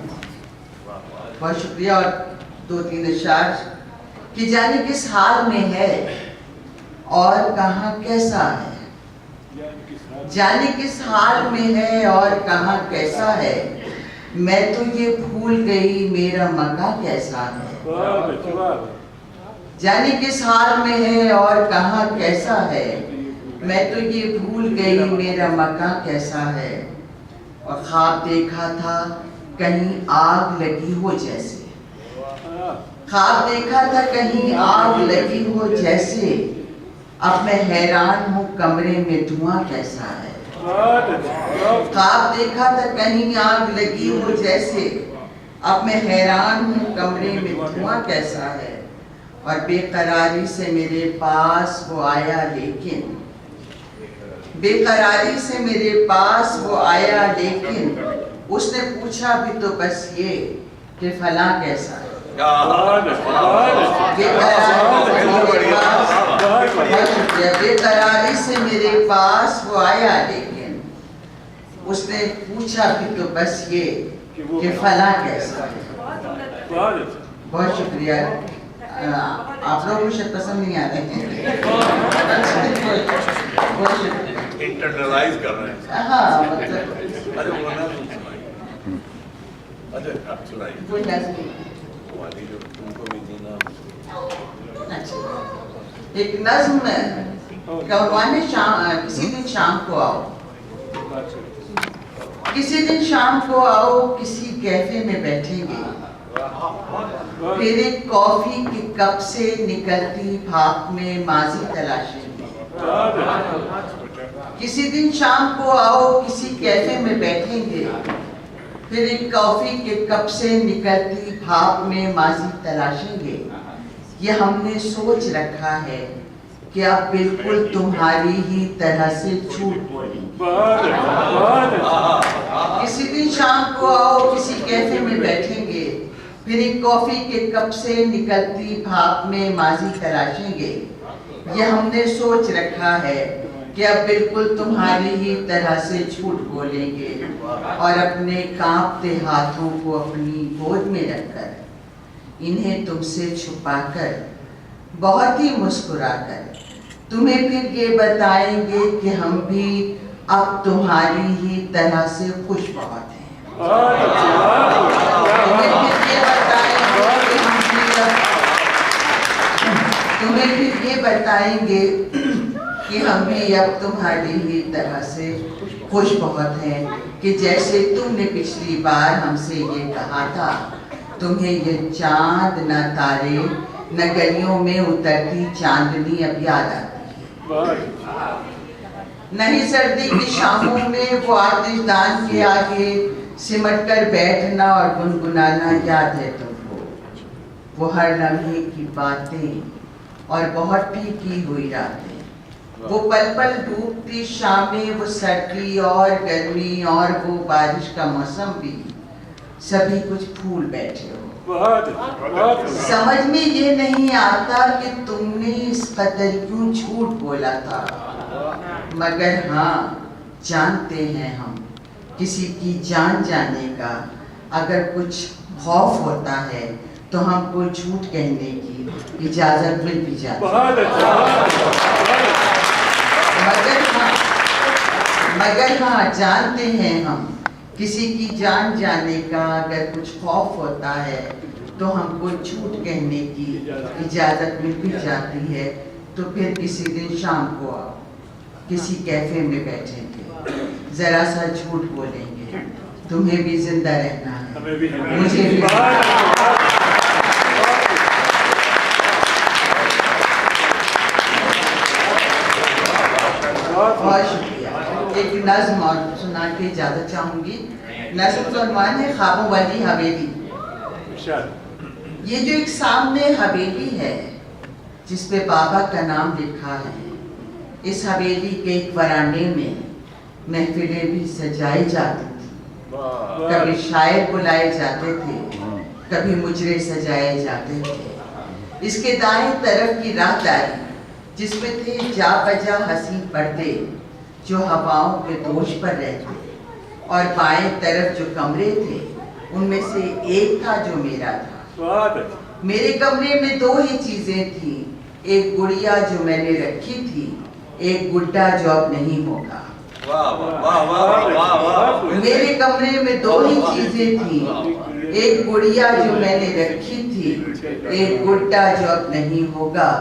बहुत शुक्रिया। और 2-3 अशआर कि जाने किस हाल में है और कहाँ कैसा है, जाने किस हाल में है और कहाँ कैसा है, मैं तो ये भूल गई मेरा मका कैसा है। जाने किस हाल में है और कहाँ कैसा है, मैं तो ये भूल गई मेरा मका कैसा है। और ख्वाब देखा था कहीं आग लगी हो जैसे, ख्वाब देखा था कहीं आग लगी हो जैसे, अब मैं हैरान हूँ कमरे में धुआं कैसा है। ख्वाब देखा था कहीं आग लगी हो जैसे, अब मैं हैरान हूँ कमरे में धुआं कैसा है। और बेकरारी से मेरे पास वो आया लेकिन, बेकरारी से मेरे पास वो आया लेकिन, उसने पूछा भी तो बस ये कि फलां कैसा है। बेकरारी से मेरे पास वो आया, लेकिन उसने पूछा भी तो बस ये कि फला कैसा है। बहुत शुक्रिया। आप लोगों को शायद पसंद नहीं आ रहे हैं। बहुत शुक्रिया। इंटरनलाइज कर रहे हैं। हाँ, मतलब अरे वो ना अच्छा आप सुनाइए। कोई नज़्म वाली जो तुमको भी देना। अच्छा, एक नज़्म का उन्वान है किसी दिन शाम को आओ। किसी दिन शाम को आओ, किसी कैफे में बैठेंगे, फिर एक कॉफी के कप से निकलती भाप में माजी तलाशेंगे। किसी दिन शाम को आओ, किसी कैफे में बैठेंगे, फिर एक कॉफी के कप से निकलती भाप में माजी तलाशेंगे। ये हमने सोच रखा है कि अब बिल्कुल तुम्हारी ही तरह से झूठ बोलेंगे। किसी दिन शाम को आओ, किसी कैफे में बैठेंगे, फिर एक कॉफी के कप से निकलती भाप में माजी तलाशेंगे। ये हमने सोच रखा है कि अब बिल्कुल तुम्हारी ही तरह से झूठ बोलेंगे और अपने कांपते हाथों को अपनी गोद में रखकर, इन्हें तुमसे छुपाकर, बहुत ही मुस्कुराकर तुम्हें फिर ये बताएंगे कि हम भी अब तुम्हारी ही तरह से खुश बहुत हैं। तुम्हें फिर ये बताएंगे कि हम भी अब तुम्हारी ही तरह से खुश बहुत हैं, कि जैसे तुमने पिछली बार हमसे ये कहा था, तुम्हें ये चांद न तारे न गलियों में उतरती चांदनी अब याद आती है, नहीं सर्दी की शामों में वो आतिशदान के आगे सिमट कर बैठना और गुनगुनाना याद है तुमको, वो हर लम्हे की बातें और बहुत फीकी हुई रातें, वो पल पल डूबती शामें, वो सर्दी और गर्मी और वो बारिश का मौसम भी, सभी कुछ भूल बैठे हो। समझ में ये नहीं आता कि तुमने इस कदर क्यों झूठ बोला था, मगर हाँ जानते हैं हम, किसी की जान जाने का अगर कुछ खौफ होता है तो हमको झूठ कहने की इजाजत मिल भी जाती है। मगर हाँ जानते हैं हम, किसी की जान जाने का अगर कुछ खौफ होता है तो हमको झूठ कहने की इजाजत मिल भी जाती है। तो फिर किसी दिन शाम को आओ, किसी कैफे में बैठेंगे, जरा सा झूठ बोलेंगे, तुम्हें भी जिंदा रहना है, मुझे भी। बहुत शुक्रिया। एक नज्म और सुना के इजाजत चाहूंगी। नज्म का उन्वान है ख्वाबों वाली हवेली। ये जो एक सामने हवेली है जिसपे बाबा का नाम लिखा है, इस हवेली के एक वरांडे में महफिलें भी सजाई जाती थी, कभी शायर बुलाए जाते थे, कभी मुजरे सजाए जाते थे। इसके दाएं तरफ की राहदारी जिसमें थे जा बजा हसीन पर्दे जो हवाओं के दोष पर रहते, और बाएं तरफ जो कमरे थे उनमें से एक था जो मेरा था। मेरे कमरे में दो ही चीजें थी, एक गुड़िया जो मैंने रखी थी, एक गुड्डा जो अब नहीं होगा। मेरे कमरे में दो ही चीजें थी, एक गुड़िया जो मैंने रखी थी, एक गुड्डा जो अब नहीं होगा।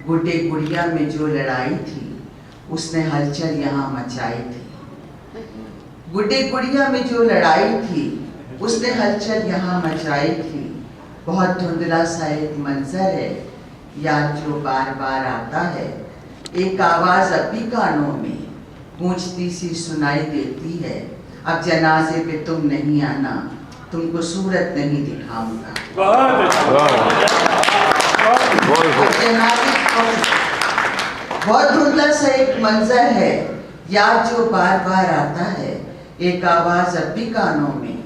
गुड्डे गुड़िया में जो लड़ाई थी उसने हलचल यहाँ मचाई थी। गुड्डे गुड़िया में जो लड़ाई थी उसने हलचल यहाँ मचाई थी। बहुत धुंधला सा एक मंजर है, याद जो बार बार आता है। एक आवाज अब भी कानों में गूंजती सी सुनाई देती है, अब जनाजे पे तुम नहीं आना, तुमको सूरत नहीं दिखाऊंगा। बहुत धुंधला सा एक मंजर है, याद जो बार बार आता है। एक आवाज अब भी कानों में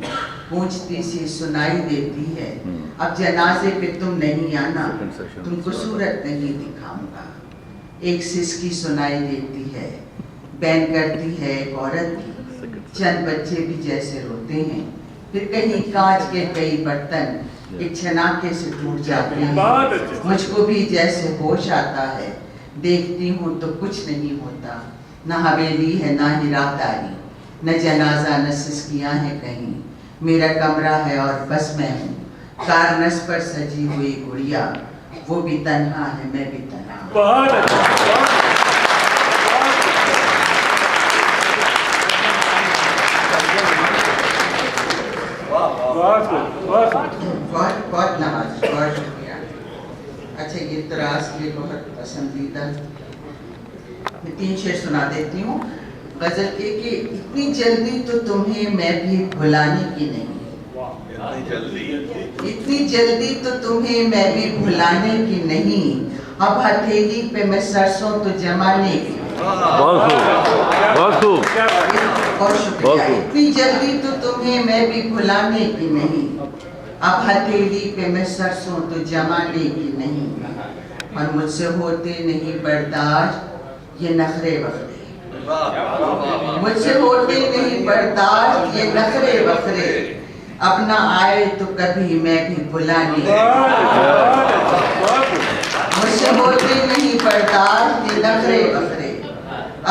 गूंजती सी सुनाई देती है, अब जनाजे पे तुम नहीं आना, तुमको सूरत नहीं दिखाऊंगा। एक सिसकी सुनाई देती है, बैन करती है एक औरत की, चंद बच्चे भी जैसे रोते हैं, फिर कहीं कांच के कई बर्तन एक छनाके से टूट जाते हैं। मुझको भी जैसे होश आता है, देखती हूँ तो कुछ नहीं होता, न हवेली है ना ही राहदारी, न जनाजा न सिसकियाँ हैं कहीं। मेरा कमरा है और बस मैं हूँ, कारनस पर सजी हुई गुड़िया, वो भी तन्हा है मैं भी तन्हा। बहुत बहुत नवाज, बहुत शुक्रिया। अच्छा, ये तराज के बहुत पसंदीदा, मैं 3 शेर सुना देती हूँ गजल के कि इतनी जल्दी तो तुम्हें मैं भी भुलाने की नहीं, इतनी जल्दी तो तुम्हें मैं भी भुलाने की नहीं, अब हथेली पे मैं सरसों तो जमाने की। बहुत शुक्रिया। इतनी जल्दी तो तुम्हें मैं भी भुलाने की नहीं, अब हथेली पे मैं सरसों तो जमाने की नहीं, और मुझसे होते नहीं बर्दाश्त ये नखरे वखरे, मुझसे होते नहीं बर्दाश्त ये नखरे वखरे, अब ना आए तो कभी मैं भी बुलाने, मुझसे होते नहीं बर्दाश्त ये नखरे वखरे,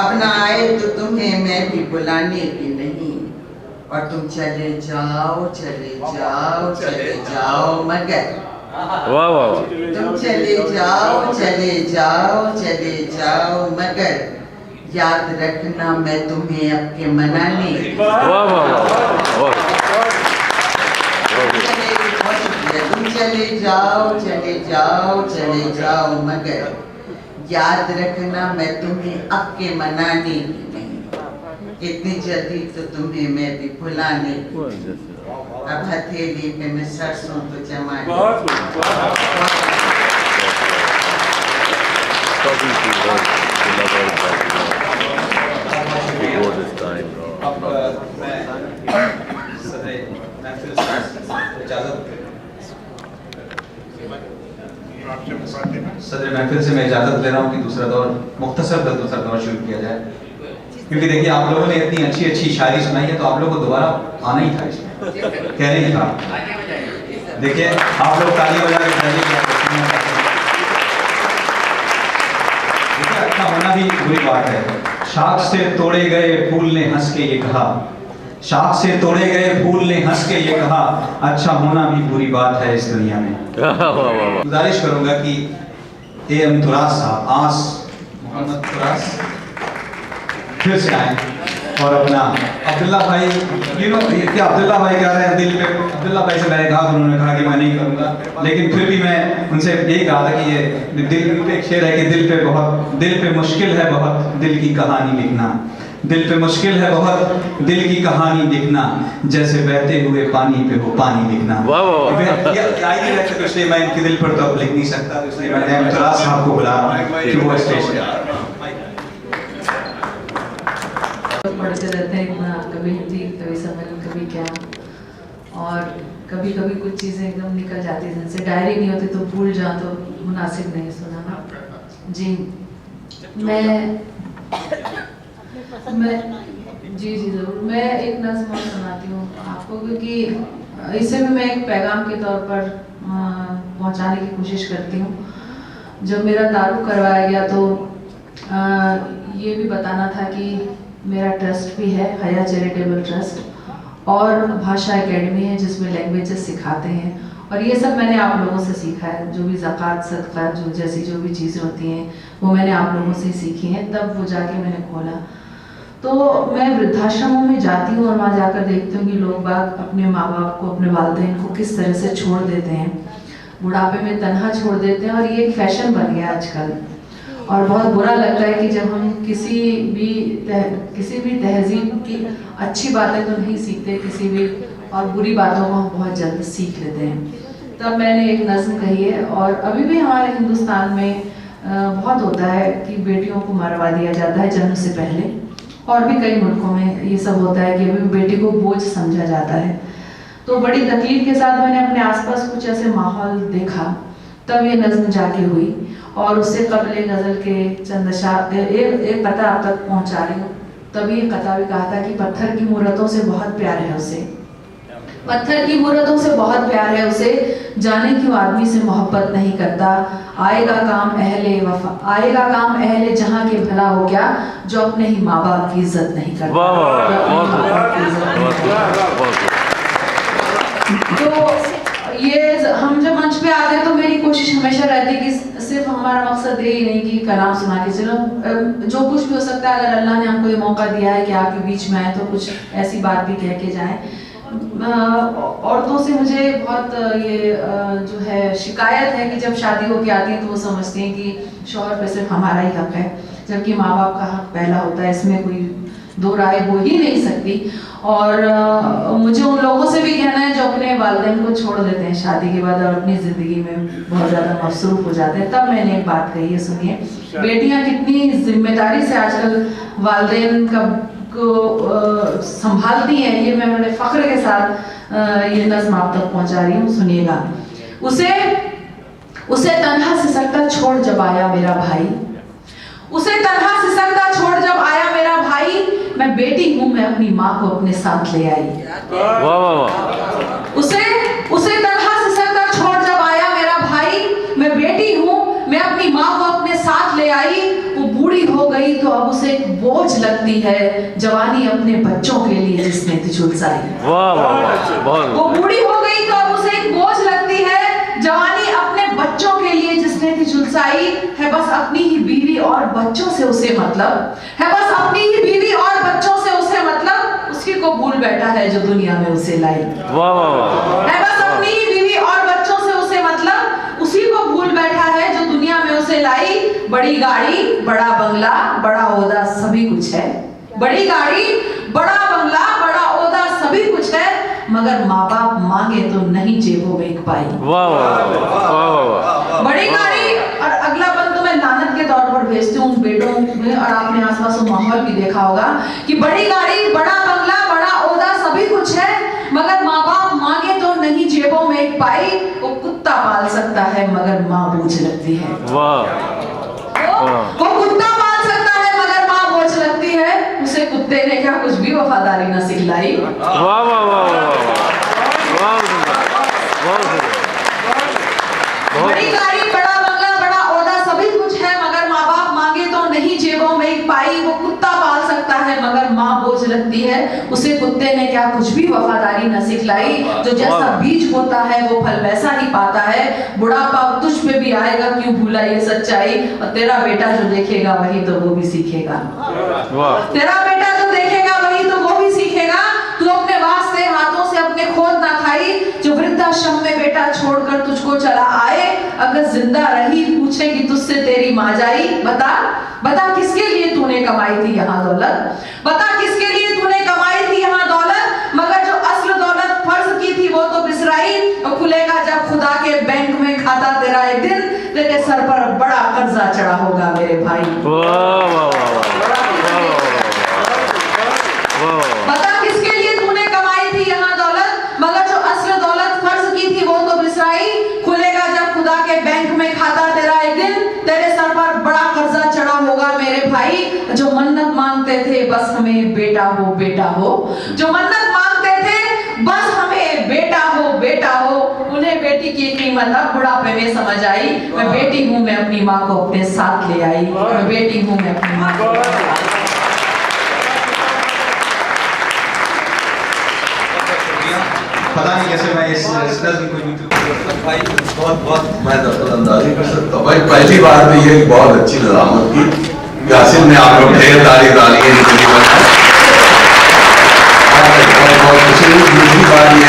अब ना आए तो तुम्हें मैं भी बुलाने की नहीं, और तुम चले जाओ चले जाओ चले जाओ मगर, तुम चले जाओ चले जाओ चले जाओ मगर, याद रखना मैं तुम्हें अब के मनाने, तुम चले जाओ चले जाओ चले जाओ मगर, याद रखना मैं तुम्हें अब के मनाने की नहीं, इतनी जल्दी तो तुम्हें मैं भी भुलाने की, अब हथेली पे मैं सरसों तो जमाने। सदर महफिल से मैं इजाजत ले रहा हूँ कि दूसरा दौर मुख्तसर दूसरा दौर शुरू किया जाए, क्योंकि देखिए आप लोगों ने इतनी अच्छी अच्छी शायरी सुनाई है तो आप लोगों को दोबारा आना ही था, इसमें कह नहीं था। देखिए आप लोग ताली बजा के देखिए, अच्छा होना भी बुरी बात है। शाख से तोड़े गए फूल ने हंस के ये कहा, शाख से तोड़े गए फूल ने हंस के ये कहा, अच्छा होना भी बुरी बात है इस दुनिया में। गुजारिश करूंगा कि AM तुरास साहब, आस मोहम्मद तुरास फिर से आए और अपना अब्दुल्ला भाई, क्या अब्दुल्ला भाई कह रहे हैं दिल पे, अब्दुल्ला भाई से मैंने कहा तो उन्होंने कहा कि मैं नहीं करूंगा, लेकिन फिर भी मैं उनसे यही कहा था कि ये दिल पे एक शेर है कि दिल पे मुश्किल है बहुत दिल की कहानी लिखना, दिल पे मुश्किल है बहुत दिल की कहानी लिखना, जैसे बहते हुए पानी पे हो पानी लिखना। इसलिए मैं इनके दिल पर तो अब लिख नहीं सकता, इसलिए मैं तुरास साहब को बुला रहा हूँ कि वो स्टेज पढ़ते रहते हैं इतना, कभी हिंदी कभी सम्मेलन कभी क्या, और कभी कभी कुछ चीज़ें एकदम निकल जाती हैं, जैसे डायरी नहीं होती तो भूल जाओ तो मुनासिब नहीं सुनाना। जी जी ज़रूर, मैं एक नज़्म और सुनाती हूँ आपको, क्योंकि इसे भी मैं एक पैगाम के तौर पर पहुँचाने की कोशिश करती हूँ। जब मेरा तारुफ करवाया गया तो ये भी बताना था कि मेरा ट्रस्ट भी है, हया चैरिटेबल ट्रस्ट, और भाषा एकेडमी है जिसमें लैंग्वेजेस सिखाते हैं, और ये सब मैंने आप लोगों से सीखा है। जो भी ज़कात सदका जो जैसी जो भी चीज़ें होती हैं वो मैंने आप लोगों से सीखी हैं, तब वो जाके मैंने खोला। तो मैं वृद्धाश्रमों में जाती हूँ और वहाँ जाकर देखती हूँ कि लोग बाग अपने माँ बाप को, अपने वालिदैन को किस तरह से छोड़ देते हैं, बुढ़ापे में तन्हा छोड़ देते हैं, और ये एक फैशन बन गया आजकल। और बहुत बुरा लगता है कि जब हम किसी भी तहजीब की अच्छी बातें तो नहीं सीखते, किसी भी और बुरी बातों को हम बहुत जल्द सीख लेते हैं। तब मैंने एक नज़्म कही है, और अभी भी हमारे हिंदुस्तान में बहुत होता है कि बेटियों को मरवा दिया जाता है जन्म से पहले, और भी कई मुल्कों में ये सब होता है कि अभी बेटी को बोझ समझा जाता है। तो बड़ी तकलीफ के साथ मैंने अपने आसपास कुछ ऐसे माहौल देखा, तब ये नज़्म जाके हुई। और उससे कबल गज़ल के चंद अशार एक कता आप तक पहुंचा रही हूँ। तभी ये कता भी कहा था कि पत्थर की मूरतों से बहुत प्यार है उसे, पत्थर की मूरतों से बहुत प्यार है उसे, जाने क्यों आदमी से मोहब्बत नहीं करता। आएगा काम अहले वफा, आएगा काम अहले जहां के भला हो क्या, जो अपने ही माँ बाप की इज्जत नहीं करता। वाह वाह, तो ये हम जब मंच पे आते हैं तो मेरी कोशिश हमेशा रहती है कि सिर्फ हमारा मकसद ये ही नहीं कि कलाम सुना के चलो, जो कुछ भी हो सकता है, अगर अल्लाह ने हमको ये मौका दिया है कि आपके बीच में आए तो कुछ ऐसी बात भी कह के जाएं। औरतों से मुझे बहुत ये जो है शिकायत है कि जब शादी होके आती हैं तो वो समझती हैं कि शौहर पे सिर्फ हमारा ही हक है, जबकि माँ बाप का हक पहला होता है, इसमें कोई दो राय हो ही नहीं सकती। और मुझे उन लोगों से भी कहना है जो अपने वालिदैन को छोड़ देते हैं शादी के बाद और अपनी ज़िंदगी में बहुत ज़्यादा मसरूफ़ हो जाते हैं। तब मैंने एक बात कही है, सुनिए, बेटियाँ कितनी जिम्मेदारी से आजकल वालिदैन को संभालती हैं, ये मैं बड़े फ़ख्र के साथ ये नज़्म आप तक पहुँचा रही हूँ, सुनिएगा। उसे तन्हा सिसकता छोड़ जब आया मेरा भाई, उसे तन्हा सिसकता छोड़ जब आया मेरा भाई, मैं बेटी हूँ मैं अपनी माँ को अपने साथ ले आई। वाह वाह वाह। उसे तन्हा सिसकता छोड़ जब आया मेरा भाई, मैं बेटी हूँ मैं अपनी माँ को अपने साथ ले आई। वो बूढ़ी हो गई तो अब उसे एक बोझ लगती है, जवानी अपने बच्चों के लिए जिसने थी झुलसाई। वाह वाह, बहुत। वो बूढ़ी हो गई तो अब उसे एक बोझ लगती है, जवानी अपने बच्चों के लिए जिसने थी झुलसाई। है बस अपनी ही बीवी और बच्चों से उसे मतलब, है बस अपनी ही बीवी और बच्चों से उसे मतलब, उसकी को भूल बैठा है जो दुनिया में उसे लाई। वाह वाह वाह। है बस अपनी ही बीवी और बच्चों से उसे मतलब, उसी को भूल बैठा है जो दुनिया में उसे लाई। बड़ी गाड़ी बड़ा बंगला बड़ा ओहदा सभी कुछ है, बड़ी गाड़ी बड़ा बंगला बड़ा ओहदा सभी कुछ है, मगर माँ बाप मांगे तो नहीं जेबों में एक पाई। वाह वाह। बड़ी गाड़ी, और अगला बंद तो मैं लानत के तौर पर भेजती हूँ बेटों में, और आपने आसपास माहौल भी देखा होगा कि बड़ी गाड़ी बड़ा बंगला बड़ा ओहदा सभी कुछ है, मगर माँ बाप मांगे तो नहीं जेबों में एक पाई। वो कुत्ता पाल सकता है मगर माँ बोझ लगती है। वाह। वो कुत्ता पाल सकता है मगर माँ बोझ लगती है, उसे कुत्ते ने क्या कुछ भी वफादारी न सिखलाई। वाह वाह वाह। बड़ी गाड़ी बड़ा बंगला बड़ा ओहदा सभी कुछ है, मगर माँ बाप मांगे तो नहीं जेबों में एक पाई। वो कुत्ता पाल सकता है मगर माँ बोझ लगती है, उसे कुत्ते ने क्या कुछ भी वफादारी न सिखलाई। जो जैसा बीज होता है वो फल वैसा ही पाता है, बुढ़ापा तुझ पे भी आएगा क्यों भूला ये सच्चाई। और तेरा बेटा जो देखेगा वही तो वो भी सीखेगा, तेरा बेटा जो देखेगा वही तो वो भी सीखेगा। तू अपने वास्ते हाथों से अपने खोद ना खाई, जो वृद्धाश्रम में बेटा छोड़कर तुझको चला आए। अगर जिंदा रही पूछेगी तुझसे तेरी माँ जाई, बता बता किसके लिए तूने कमाई थी यहाँ दौलत, बता किसके लिए तूने कमाई थी यहाँ दौलत, मगर जो असल दौलत फर्ज की थी वो तो बिसराई। और खुलेगा जब खुदा के बैंक में खाता तेरा एक दिन, तेरे सर पर बड़ा कर्जा चढ़ा होगा मेरे भाई। बता किसके लिए तूने कमाई थी यहाँ दौलत, मगर जो असल दौलत फर्ज की थी वो तो बिसराई। खुलेगा जब खुदा के बैंक में खाता तेरा एक दिन, तेरे सर पर बड़ा कर्जा चढ़ा होगा मेरे भाई। जो मन्नत मांगते थे बस हमें बेटा हो बेटा हो, जो मन्नत मांगते थे बस हमें बेटा हो बेटा हो, उन्हें बेटी की कीमत अब बुढ़ापे में समझ आई। मैं बेटी हूँ मैं अपनी माँ को अपने साथ ले आई, मैं बेटी हूँ मैं अपनी माँ को। पता नहीं कैसे मैं इस नज़्म को भाई बहुत मैं दखल अंदाजी कर सकता हूँ। भाई पहली बात तो ये बहुत अच्छी नज़ामत की यासिन ने, आप लोग ढेर तारीफ डाली है जितनी बहुत खुशी हुई। दूसरी बात ये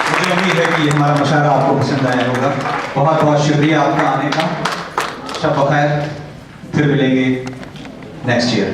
मुझे उम्मीद है कि हमारा मुशायरा आपको पसंद आया होगा। बहुत बहुत शुक्रिया आपका आने का। शब बखैर, फिर मिलेंगे नेक्स्ट ईयर।